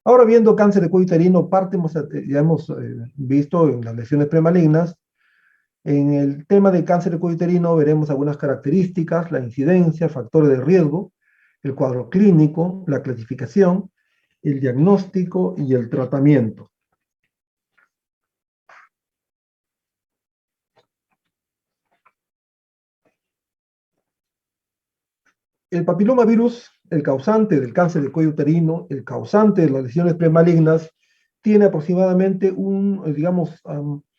Speaker 1: Ahora viendo cáncer de cuello uterino, ya hemos visto en las lesiones premalignas. En el tema del cáncer de cuello uterino veremos algunas características, la incidencia, factores de riesgo, el cuadro clínico, la clasificación, el diagnóstico y el tratamiento. El papilomavirus, el causante del cáncer de cuello uterino, el causante de las lesiones premalignas, tiene aproximadamente digamos,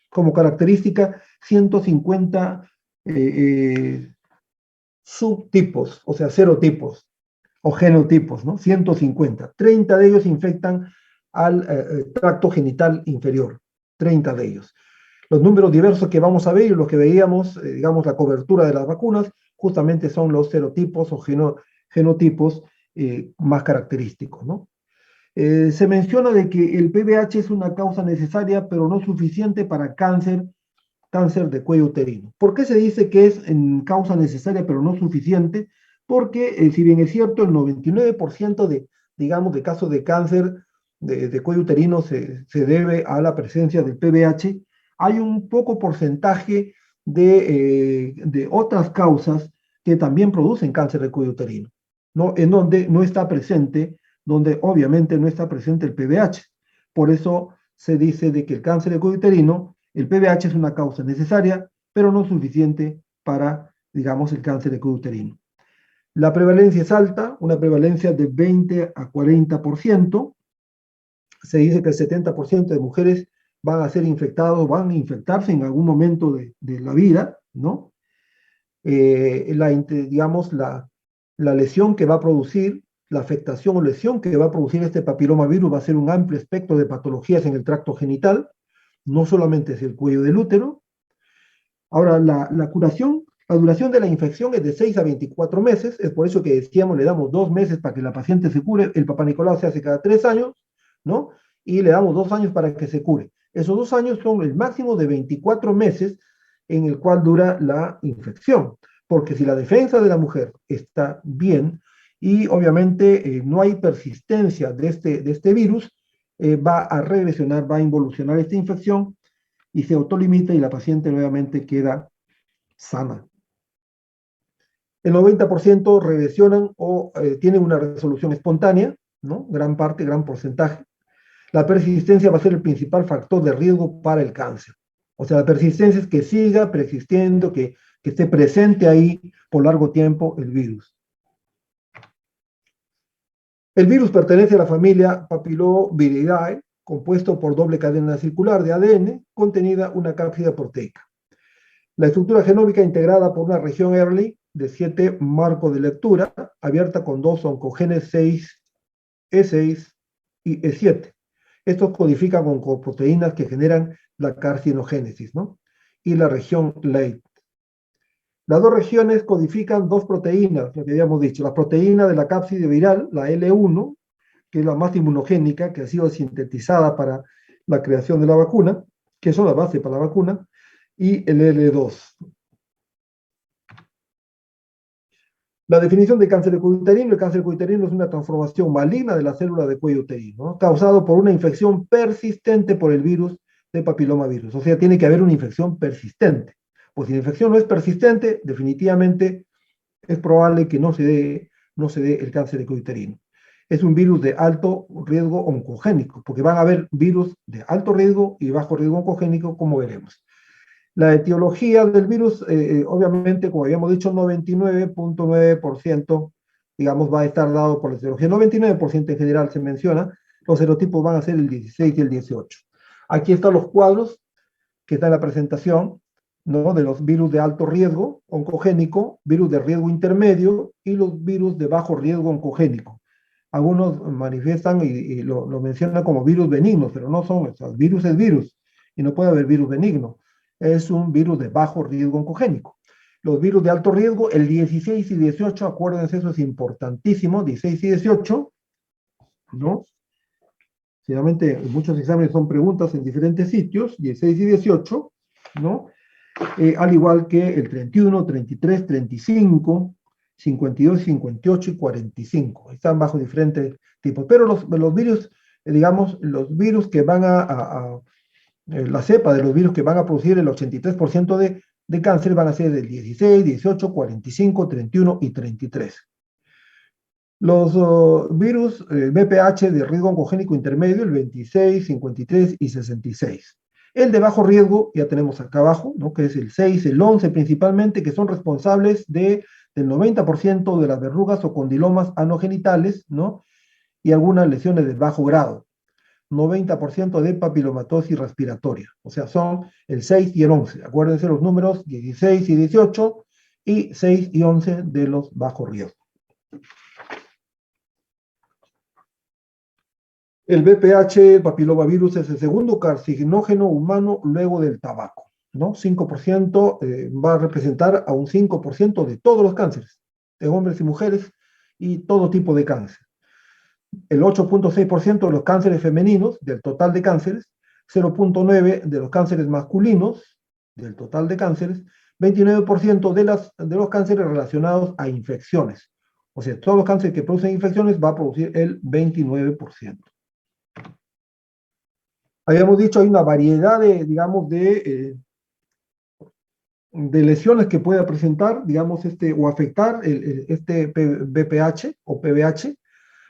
Speaker 1: como característica 150 subtipos, o sea, serotipos o genotipos, ¿no? 150. 30 de ellos infectan al tracto genital inferior, 30 de ellos. Los números diversos que vamos a ver y los que veíamos, digamos, la cobertura de las vacunas, justamente son los serotipos o genotipos más característicos, ¿no? Se menciona de que el PBH es una causa necesaria, pero no suficiente para cáncer de cuello uterino. ¿Por qué se dice que es en causa necesaria, pero no suficiente? Porque, si bien es cierto, el 99% digamos, de casos de cáncer de cuello uterino se debe a la presencia del PBH, hay un poco porcentaje de otras causas que también producen cáncer de cuello uterino, ¿no? En donde no está presente, donde obviamente no está presente el PBH. Por eso se dice de que el cáncer de cuello uterino, el PBH es una causa necesaria, pero no suficiente para, digamos, el cáncer de cuello uterino. La prevalencia es alta, una prevalencia de 20 a 40%. Se dice que el 70% de mujeres van a ser infectados, van a infectarse en algún momento de la vida, ¿no? Digamos, la lesión que va a producir, la afectación o lesión que va a producir este papilomavirus va a ser un amplio espectro de patologías en el tracto genital, no solamente es el cuello del útero. Ahora, la curación, la duración de la infección es de 6 a 24 meses, es por eso que decíamos, le damos 2 meses para que la paciente se cure, el Papá Nicolau se hace cada 3 años, ¿no? Y le damos 2 años para que se cure. Esos 2 años son el máximo de 24 meses en el cual dura la infección, porque si la defensa de la mujer está bien y obviamente no hay persistencia de este virus, va a regresionar, va a involucionar esta infección y se autolimita y la paciente nuevamente queda sana. El 90% regresionan o tienen una resolución espontánea, ¿no? Gran parte, gran porcentaje. La persistencia va a ser el principal factor de riesgo para el cáncer. O sea, la persistencia es que siga persistiendo, que esté presente ahí por largo tiempo el virus. El virus pertenece a la familia Papilloviridae, compuesto por doble cadena circular de ADN contenida una cápsida proteica. La estructura genómica integrada por una región Early de 7 marcos de lectura, abierta con 2 oncogenes 6, E6 y E7. Estos codifican con proteínas que generan la carcinogénesis, ¿no? Y la región Late. Las dos regiones codifican 2 proteínas, lo que habíamos dicho. La proteína de la cápside viral, la L1, que es la más inmunogénica, que ha sido sintetizada para la creación de la vacuna, que son la base para la vacuna, y el L2. La definición de cáncer de cuello uterino: el cáncer de cuello uterino es una transformación maligna de la célula de cuello uterino, ¿no? Causado por una infección persistente por el virus de papilomavirus. O sea, tiene que haber una infección persistente. Pues si la infección no es persistente, definitivamente es probable que no se dé el cáncer de cuello uterino. Es un virus de alto riesgo oncogénico, porque van a haber virus de alto riesgo y bajo riesgo oncogénico, como veremos. La etiología del virus, obviamente, como habíamos dicho, 99.9%, digamos, va a estar dado por la etiología. 99% en general se menciona. Los serotipos van a ser el 16 y el 18. Aquí están los cuadros que están en la presentación. ¿no? De los virus de alto riesgo oncogénico, virus de riesgo intermedio y los virus de bajo riesgo oncogénico. Algunos manifiestan y lo mencionan como virus benignos, pero no son, o sea, virus es virus y no puede haber virus benigno. Es un virus de bajo riesgo oncogénico. Los virus de alto riesgo, el 16 y 18, acuérdense, eso es importantísimo, 16 y 18, ¿no? Finalmente, muchos exámenes son preguntas en diferentes sitios, 16 y 18, ¿no? Al igual que el 31, 33, 35, 52, 58 y 45. Están bajo diferentes tipos. Pero los virus, digamos, los virus que van la cepa de los virus que van a producir el 83% de cáncer van a ser del 16, 18, 45, 31 y 33. Los virus VPH de riesgo oncogénico intermedio, el 26, 53 y 66. El de bajo riesgo, ya tenemos acá abajo, ¿no? Que es el 6, el 11 principalmente, que son responsables del 90% de las verrugas o condilomas anogenitales, ¿no? Y algunas lesiones de bajo grado. 90% de papilomatosis respiratoria. O sea, son el 6 y el 11. Acuérdense los números 16 y 18 y 6 y 11 de los bajo riesgo. El VPH, el papilomavirus, es el segundo carcinógeno humano luego del tabaco, ¿no? 5% va a representar a un 5% de todos los cánceres, de hombres y mujeres, y todo tipo de cáncer. El 8.6% de los cánceres femeninos, del total de cánceres, 0.9% de los cánceres masculinos, del total de cánceres, 29% de los cánceres relacionados a infecciones. O sea, todos los cánceres que producen infecciones va a producir el 29%. Habíamos dicho, hay una variedad de, digamos, de lesiones que pueda presentar, digamos, o afectar este BPH o PBH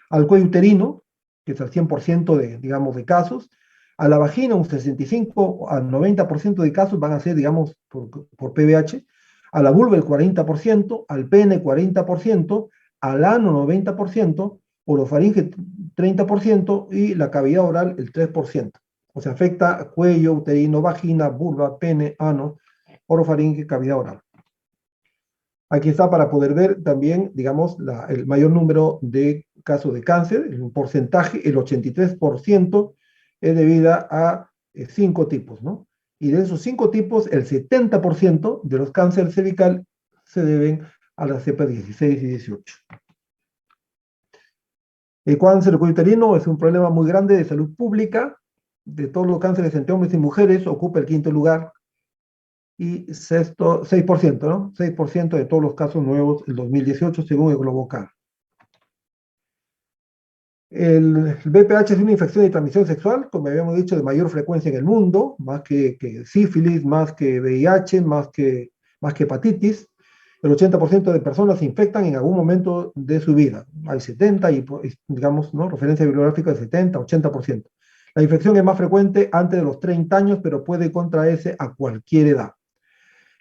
Speaker 1: al cuello uterino, que es el 100% de, digamos, de casos, a la vagina un 65 al 90% de casos van a ser, digamos, por PBH, a la vulva el 40%, al pene 40%, al ano 90%, orofaringe 30% y la cavidad oral el 3%. O sea, afecta cuello, uterino, vagina, vulva, pene, ano, orofaringe, cavidad oral. Aquí está para poder ver también, digamos, el mayor número de casos de cáncer, el porcentaje, el 83% es debido a 5 tipos, ¿no? Y de esos 5 tipos, el 70% de los cánceres cervical se deben a las cepas 16 y 18. El cáncer uterino es un problema muy grande de salud pública. De todos los cánceres entre hombres y mujeres, ocupa el 5º lugar. Y 6%, ¿no? 6% de todos los casos nuevos en 2018, según el Globocan. El VPH es una infección de transmisión sexual, como habíamos dicho, de mayor frecuencia en el mundo, más que sífilis, más que VIH, más que hepatitis. El 80% de personas se infectan en algún momento de su vida. Hay 70 y, digamos, ¿no? Referencia bibliográfica de 70, 80%. La infección es más frecuente antes de los 30 años, pero puede contraerse a cualquier edad.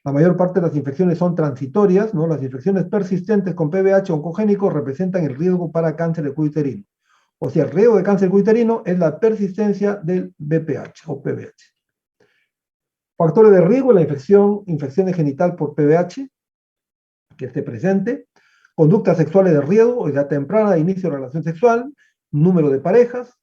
Speaker 1: La mayor parte de las infecciones son transitorias, ¿no? Las infecciones persistentes con PBH oncogénico representan el riesgo para cáncer de cuello uterino. O sea, el riesgo de cáncer de cuello uterino es la persistencia del VPH o PBH. Factores de riesgo, la infección genital por PBH, que esté presente, conductas sexuales de riesgo, edad temprana de inicio de relación sexual, número de parejas,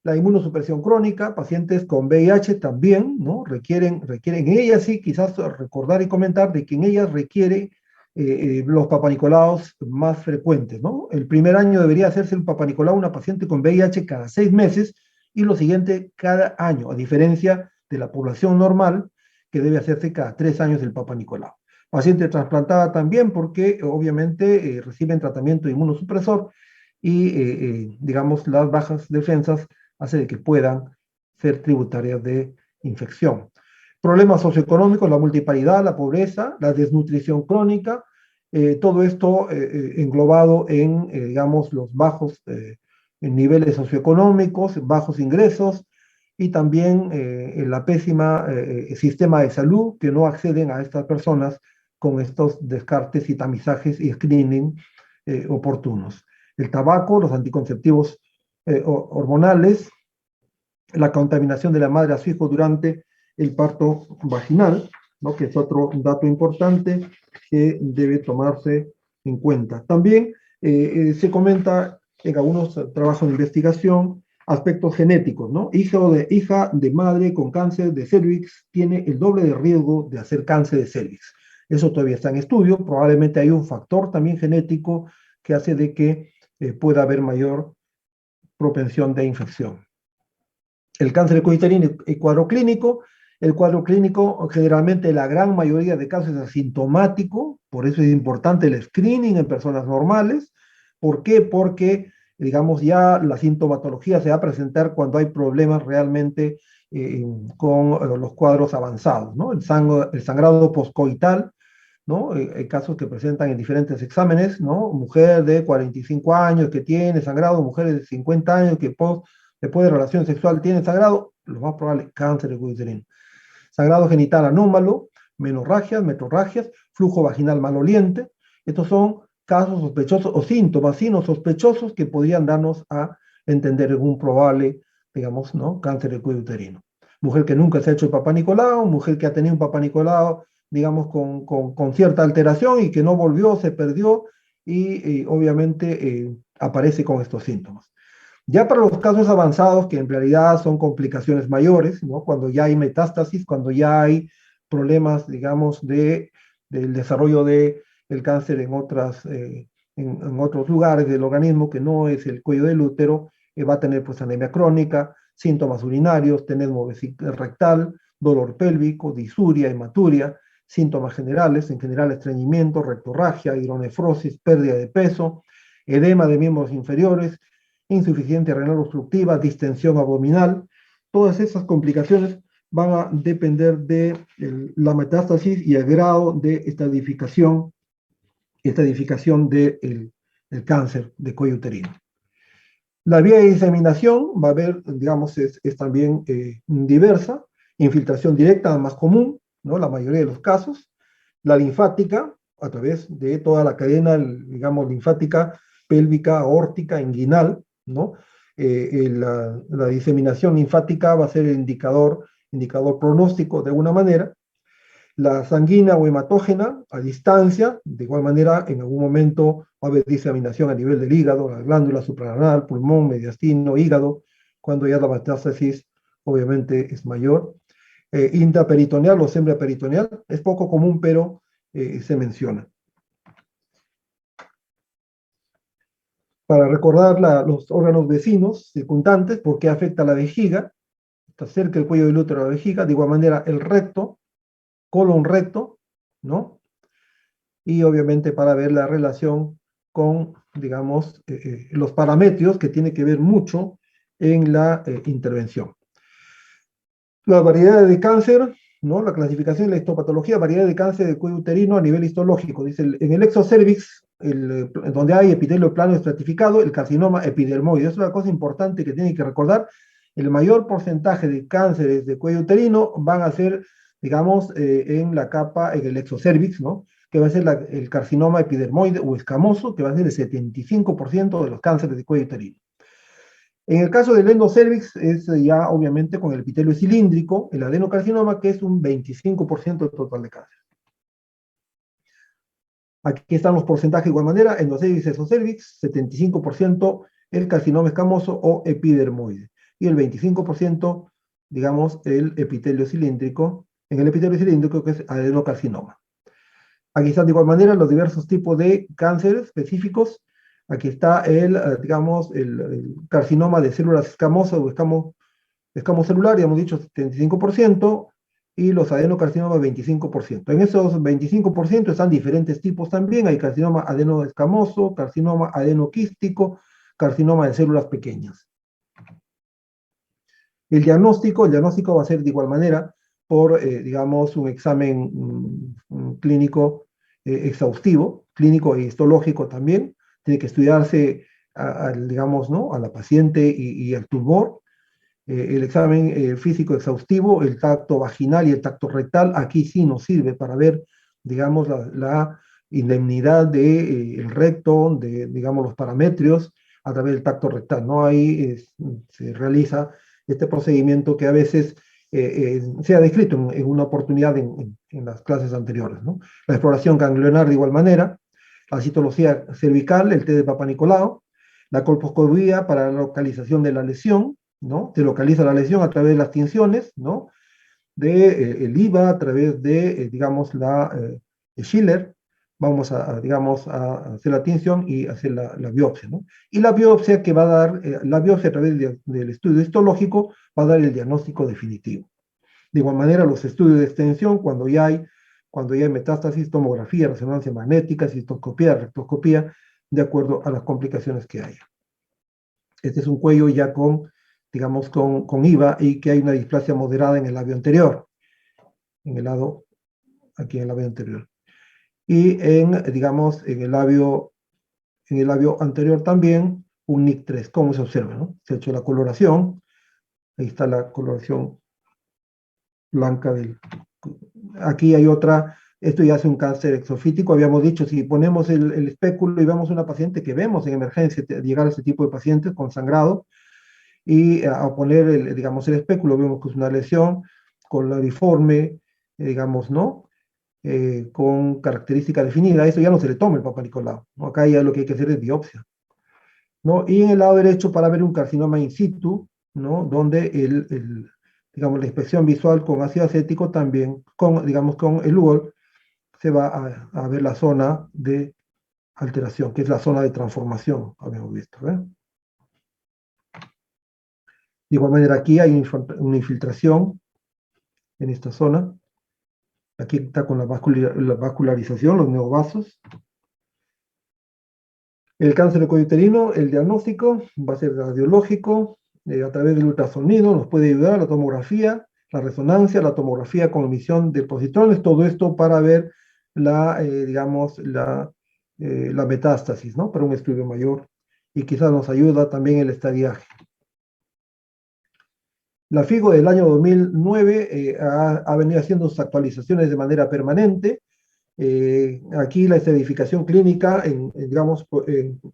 Speaker 1: la inmunosupresión crónica, pacientes con VIH también, ¿no? Requieren en ellas sí, quizás recordar y comentar de que en ellas requiere los papanicolaos más frecuentes, ¿no? El primer año debería hacerse un papanicolao a una paciente con VIH cada 6 meses y lo siguiente cada año, a diferencia de la población normal que debe hacerse cada 3 años el papanicolao. Paciente trasplantada también porque obviamente reciben tratamiento inmunosupresor y digamos las bajas defensas hace de que puedan ser tributarias de infección. Problemas socioeconómicos, la multiparidad, la pobreza, la desnutrición crónica, todo esto englobado en, digamos, los bajos niveles socioeconómicos, bajos ingresos y también la pésima sistema de salud que no acceden a estas personas con estos descartes y tamizajes y screening oportunos. El tabaco, los anticonceptivos hormonales, la contaminación de la madre a su hijo durante el parto vaginal, ¿no? Que es otro dato importante que debe tomarse en cuenta. También se comenta en algunos trabajos de investigación aspectos genéticos, ¿no? Hija de madre con cáncer de cervix tiene el doble de riesgo de hacer cáncer de cervix. Eso todavía está en estudio, probablemente hay un factor también genético que hace de que pueda haber mayor propensión de infección. El cáncer de cuello uterino y cuadro clínico. El cuadro clínico, generalmente la gran mayoría de casos es asintomático, por eso es importante el screening en personas normales. ¿Por qué? Porque, digamos, ya la sintomatología se va a presentar cuando hay problemas realmente con los cuadros avanzados, ¿no? El sangrado poscoital, ¿no? Hay casos que presentan en diferentes exámenes, ¿no? Mujer de 45 años que tiene sangrado, mujeres de 50 años que después de relación sexual tienen sangrado, lo más probable es cáncer de cuello uterino. Sangrado genital anómalo, menorragias, metrorragias, flujo vaginal maloliente. Estos son casos sospechosos o síntomas sospechosos que podrían darnos a entender un probable, digamos, ¿no? Cáncer de cuello uterino. Mujer que nunca se ha hecho el Papá Nicolau, mujer que ha tenido un Papá Nicolau, digamos, con cierta alteración y que no volvió, se perdió y obviamente aparece con estos síntomas. Ya para los casos avanzados, que en realidad son complicaciones mayores, ¿no? Cuando ya hay metástasis, cuando ya hay problemas, digamos, del desarrollo del cáncer en otros lugares del organismo, que no es el cuello del útero, va a tener pues anemia crónica, síntomas urinarios, tenesmo rectal, dolor pélvico, disuria, hematuria, síntomas generales, en general estreñimiento, rectorragia, hidronefrosis, pérdida de peso, edema de miembros inferiores, insuficiencia renal obstructiva, distensión abdominal. Todas esas complicaciones van a depender de la metástasis y el grado de estadificación del cáncer de cuello uterino. La vía de diseminación va a haber, digamos, es también diversa. Infiltración directa, la más común, ¿no? La mayoría de los casos. La linfática, a través de toda la cadena, digamos, linfática, pélvica, aórtica, inguinal, ¿no? La diseminación linfática va a ser el indicador pronóstico de alguna manera. La sanguínea o hematógena a distancia, de igual manera, en algún momento va a haber diseminación a nivel del hígado, la glándula suprarrenal, pulmón, mediastino, hígado, cuando ya la metástasis obviamente es mayor. Intraperitoneal o sembraperitoneal es poco común, pero se menciona. Para recordar los órganos vecinos circundantes, por qué afecta a la vejiga, está cerca el cuello del útero a la vejiga, de igual manera el recto, colon recto, ¿no? Y obviamente para ver la relación con, digamos, los parametros que tiene que ver mucho en la intervención. La variedad de cáncer, ¿no? La clasificación y la histopatología, variedad de cáncer de cuello uterino a nivel histológico. Dice, en el exocervix, donde hay epitelio plano estratificado, el carcinoma epidermoide. Es una cosa importante que tienen que recordar. El mayor porcentaje de cánceres de cuello uterino van a ser, digamos, en la capa, en el exocervix, ¿no? Que va a ser el carcinoma epidermoide o escamoso, que va a ser el 75% de los cánceres de cuello uterino. En el caso del endocervix es ya obviamente con el epitelio cilíndrico, el adenocarcinoma, que es un 25% del total de cáncer. Aquí están los porcentajes de igual manera, endocervix, exocervix, 75% el carcinoma escamoso o epidermoide, y el 25%, digamos, el epitelio cilíndrico, en el epitelio cilíndrico que es adenocarcinoma. Aquí están de igual manera los diversos tipos de cánceres específicos. Aquí está digamos, el carcinoma de células escamosas o escamocelular, ya hemos dicho 75%, y los adenocarcinomas 25%. En esos 25% están diferentes tipos también. Hay carcinoma adenoescamoso, carcinoma adenoquístico, carcinoma de células pequeñas. El diagnóstico va a ser de igual manera por, digamos, un examen clínico exhaustivo, clínico e histológico también. Tiene que estudiarse, digamos, ¿no? A la paciente y al tumor. El examen físico exhaustivo, el tacto vaginal y el tacto rectal, aquí sí nos sirve para ver, digamos, la indemnidad del recto, digamos, los parametrios a través del tacto rectal, ¿no? Ahí se realiza este procedimiento que a veces se ha descrito en una oportunidad en las clases anteriores, ¿no? La exploración ganglionar de igual manera, la citología cervical, el test de Papa Nicolau, la colposcopía para la localización de la lesión, ¿no? Se localiza la lesión a través de las tinciones, ¿no? De el IVA, a través de, digamos, Schiller, vamos digamos, a hacer la tinción y hacer la biopsia, ¿no? Y la biopsia que va a dar, la biopsia a través del estudio histológico va a dar el diagnóstico definitivo. De igual manera, los estudios de extensión, cuando ya hay metástasis, tomografía, resonancia magnética, cistoscopía, rectoscopía, de acuerdo a las complicaciones que haya. Este es un cuello ya digamos, con IVA y que hay una displasia moderada en el labio anterior, en el lado, aquí en el labio anterior. Y digamos, en el labio anterior también, un NIC3, como se observa, ¿no? Se ha hecho la coloración, ahí está la coloración blanca aquí hay otra, esto ya es un cáncer exofítico, habíamos dicho, si ponemos el espéculo y vemos una paciente que vemos en emergencia, llegar a ese tipo de pacientes con sangrado, y a poner, digamos, el espéculo, vemos que es una lesión colariforme, digamos, ¿no? Con característica definida, eso ya no se le toma el Papa Nicolau, ¿no? Acá ya lo que hay que hacer es biopsia, ¿no? Y en el lado derecho para ver un carcinoma in situ, ¿no? Donde digamos, la inspección visual con ácido acético también, digamos, con el UOL, se va a ver la zona de alteración, que es la zona de transformación, habíamos visto, ¿eh? De igual manera, aquí hay una infiltración en esta zona. Aquí está con la vascularización, los neovasos. El cáncer de cuello uterino, el diagnóstico va a ser radiológico, a través del ultrasonido, nos puede ayudar la tomografía, la resonancia, la tomografía con emisión de positrones, todo esto para ver digamos, la metástasis, ¿no? Para un estudio mayor. Y quizás nos ayuda también el estadiaje. La FIGO del año 2009 ha venido haciendo sus actualizaciones de manera permanente. Aquí la estadificación clínica, digamos,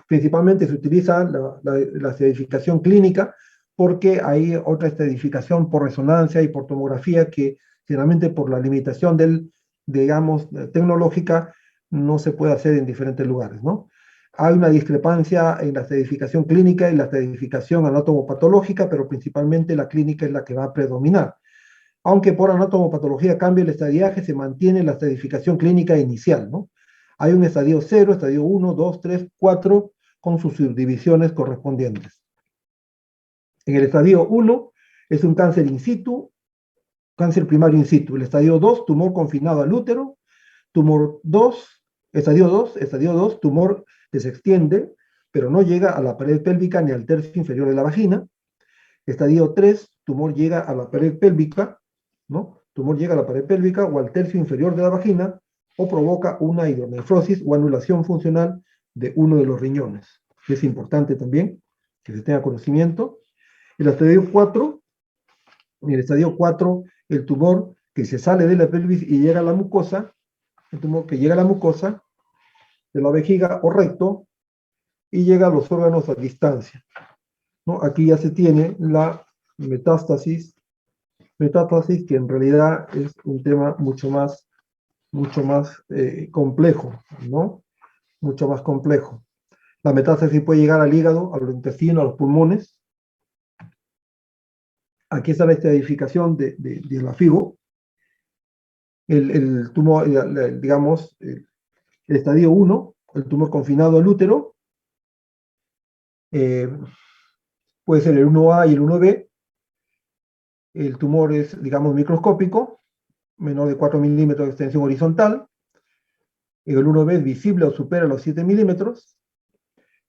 Speaker 1: principalmente se utiliza la estadificación clínica porque hay otra estadificación por resonancia y por tomografía que generalmente por la limitación digamos, tecnológica no se puede hacer en diferentes lugares, ¿no? Hay una discrepancia en la estadificación clínica y la estadificación anatomopatológica, pero principalmente la clínica es la que va a predominar. Aunque por anatomopatología cambie el estadiaje, se mantiene la estadificación clínica inicial, ¿no? Hay un estadio 0, estadio 1, 2, 3, 4, con sus subdivisiones correspondientes. En el estadio 1 es un cáncer in situ, cáncer primario in situ. El estadio 2, tumor confinado al útero. Tumor 2, estadio 2, tumor que se extiende, pero no llega a la pared pélvica ni al tercio inferior de la vagina. Estadio 3, tumor llega a la pared pélvica, ¿no? Tumor llega a la pared pélvica o al tercio inferior de la vagina o provoca una hidronefrosis o anulación funcional de uno de los riñones. Es importante también que se tenga conocimiento. El estadio 4, en el estadio 4, el tumor que se sale de la pelvis y llega a la mucosa, el tumor que llega a la mucosa de la vejiga o recto y llega a los órganos a distancia, ¿no? Aquí ya se tiene la metástasis que en realidad es un tema mucho más complejo, ¿no? Mucho más complejo. La metástasis puede llegar al hígado, al intestino, a los pulmones. Aquí está la estadificación de la FIGO. El tumor, digamos, el estadio 1, el tumor confinado al útero, puede ser el 1A y el 1B. El tumor es, digamos, microscópico, menor de 4 milímetros de extensión horizontal. El 1B es visible o supera los 7 milímetros.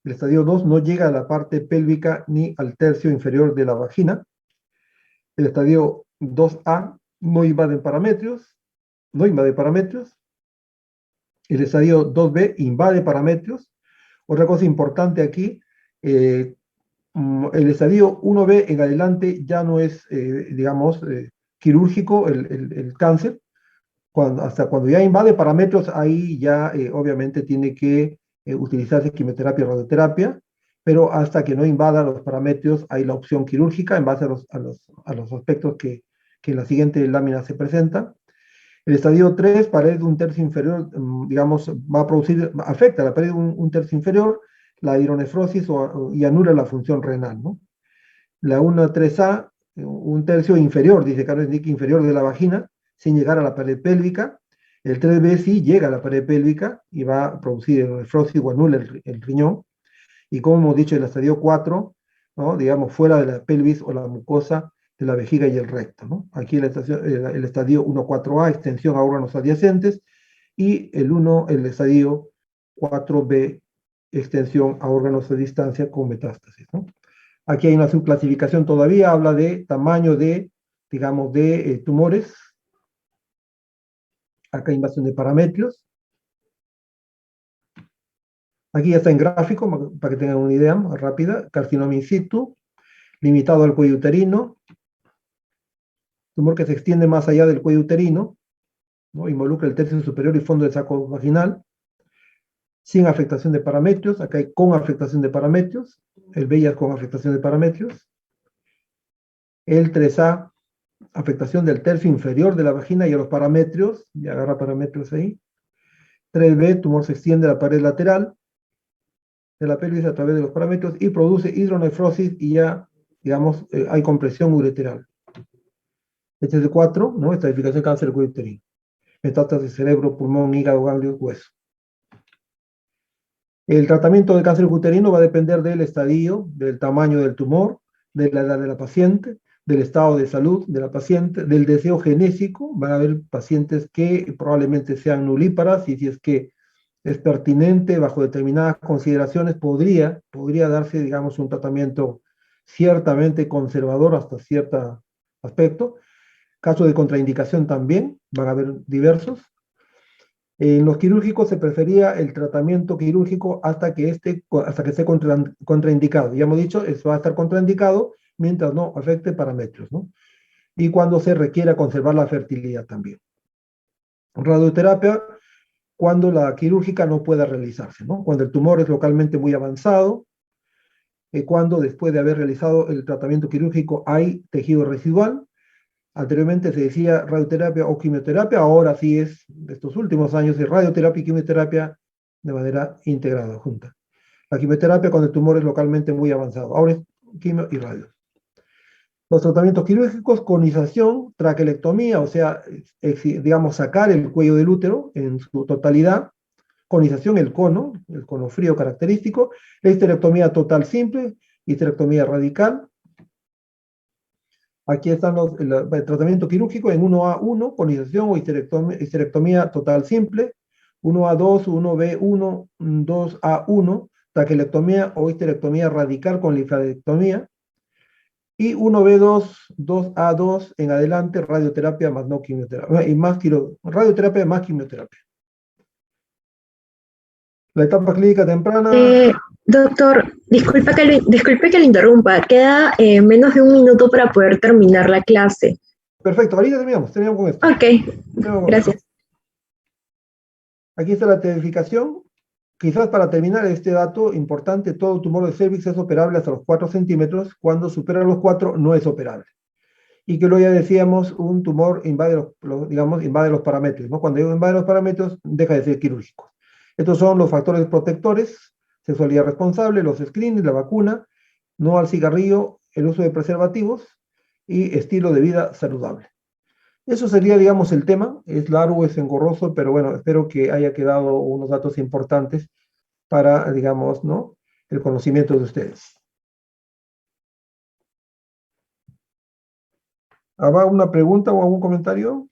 Speaker 1: El estadio 2 no llega a la parte pélvica ni al tercio inferior de la vagina. El estadio 2A no invade parámetros. El estadio 2B invade parámetros. Otra cosa importante aquí, el estadio 1B en adelante ya no es, digamos, quirúrgico el cáncer. Hasta cuando ya invade parámetros, ahí ya obviamente tiene que utilizarse quimioterapia o radioterapia, pero hasta que no invada los parámetros hay la opción quirúrgica en base a los aspectos que que en la siguiente lámina se presenta. El estadio 3, pared de un tercio inferior, digamos, va a producir, afecta la pared de un tercio inferior, la hidronefrosis y anula la función renal, ¿no? La 1-3A, un tercio inferior, dice Carlos Nick, inferior de la vagina, sin llegar a la pared pélvica. El 3B sí llega a la pared pélvica y va a producir hidronefrosis o anula el riñón. Y como hemos dicho, el estadio 4, ¿no? Digamos, fuera de la pelvis o la mucosa de la vejiga y el recto, ¿no? Aquí el estadio 1-4A, extensión a órganos adyacentes, y el estadio 4B, extensión a órganos de distancia con metástasis, ¿no? Aquí hay una subclasificación todavía, habla de tamaño de, digamos, de tumores. Acá invasión de parametrios. Aquí ya está en gráfico, para que tengan una idea más rápida. Carcinoma in situ, limitado al cuello uterino, tumor que se extiende más allá del cuello uterino, ¿no? Involucra el tercio superior y fondo del saco vaginal, sin afectación de parametrios. Acá hay con afectación de parametrios, el VIH con afectación de parametrios. El 3A, afectación del tercio inferior de la vagina y a los parametrios, y agarra parametrios ahí. 3B, tumor se extiende a la pared lateral de la pelvis a través de los parametrios y produce hidronefrosis y ya, digamos, hay compresión ureteral. Este es el 4, ¿no? Estratificación de cáncer del cuello uterino. Metástasis cerebro, pulmón, hígado, ganglios, hueso. El tratamiento del cáncer uterino va a depender del estadio, del tamaño del tumor, de la edad de la paciente, del estado de salud de la paciente, del deseo genésico. Van a haber pacientes que probablemente sean nulíparas y si es que es pertinente, bajo determinadas consideraciones, podría darse, digamos, un tratamiento ciertamente conservador hasta cierto aspecto. Caso de contraindicación también, van a haber diversos. En los quirúrgicos se prefería el tratamiento quirúrgico hasta que esté contraindicado. Ya hemos dicho, eso va a estar contraindicado mientras no afecte parametrios, ¿no? Y cuando se requiera conservar la fertilidad también. Radioterapia, cuando la quirúrgica no pueda realizarse, ¿no? Cuando el tumor es localmente muy avanzado, cuando después de haber realizado el tratamiento quirúrgico hay tejido residual. Anteriormente se decía radioterapia o quimioterapia, ahora sí es, de estos últimos años, es radioterapia y quimioterapia de manera integrada, junta. La quimioterapia cuando el tumor es localmente muy avanzado, ahora es quimio y radio. Los tratamientos quirúrgicos, conización, traquelectomía, o sea, digamos, sacar el cuello del útero en su totalidad, conización, el cono frío característico, la histerectomía total simple, histerectomía radical. Aquí están el tratamiento quirúrgico en 1A1, conización o histerectomía total simple, 1A2, 1B1, 2A1, traquelectomía o histerectomía radical con linfadectomía, y 1B2, 2A2 en adelante, radioterapia más no quimioterapia, y más radioterapia más quimioterapia. La etapa clínica temprana.
Speaker 2: Doctor, disculpe que lo interrumpa. Queda menos de un minuto para poder terminar la clase.
Speaker 1: Perfecto, ahorita terminamos con esto.
Speaker 2: Ok, gracias.
Speaker 1: Aquí está la tipificación. Quizás para terminar este dato importante, todo tumor de cervix es operable hasta los 4 centímetros. Cuando supera los 4 no es operable. Y que luego ya decíamos, un tumor invade los parámetros, ¿no? Cuando invade los parámetros, deja de ser quirúrgico. Estos son los factores protectores: sexualidad responsable, los screenings, la vacuna, no al cigarrillo, el uso de preservativos y estilo de vida saludable. Eso sería, digamos, el tema. Es largo, es engorroso, pero bueno, espero que haya quedado unos datos importantes para, digamos, ¿no?, el conocimiento de ustedes. ¿Habrá una pregunta o algún comentario?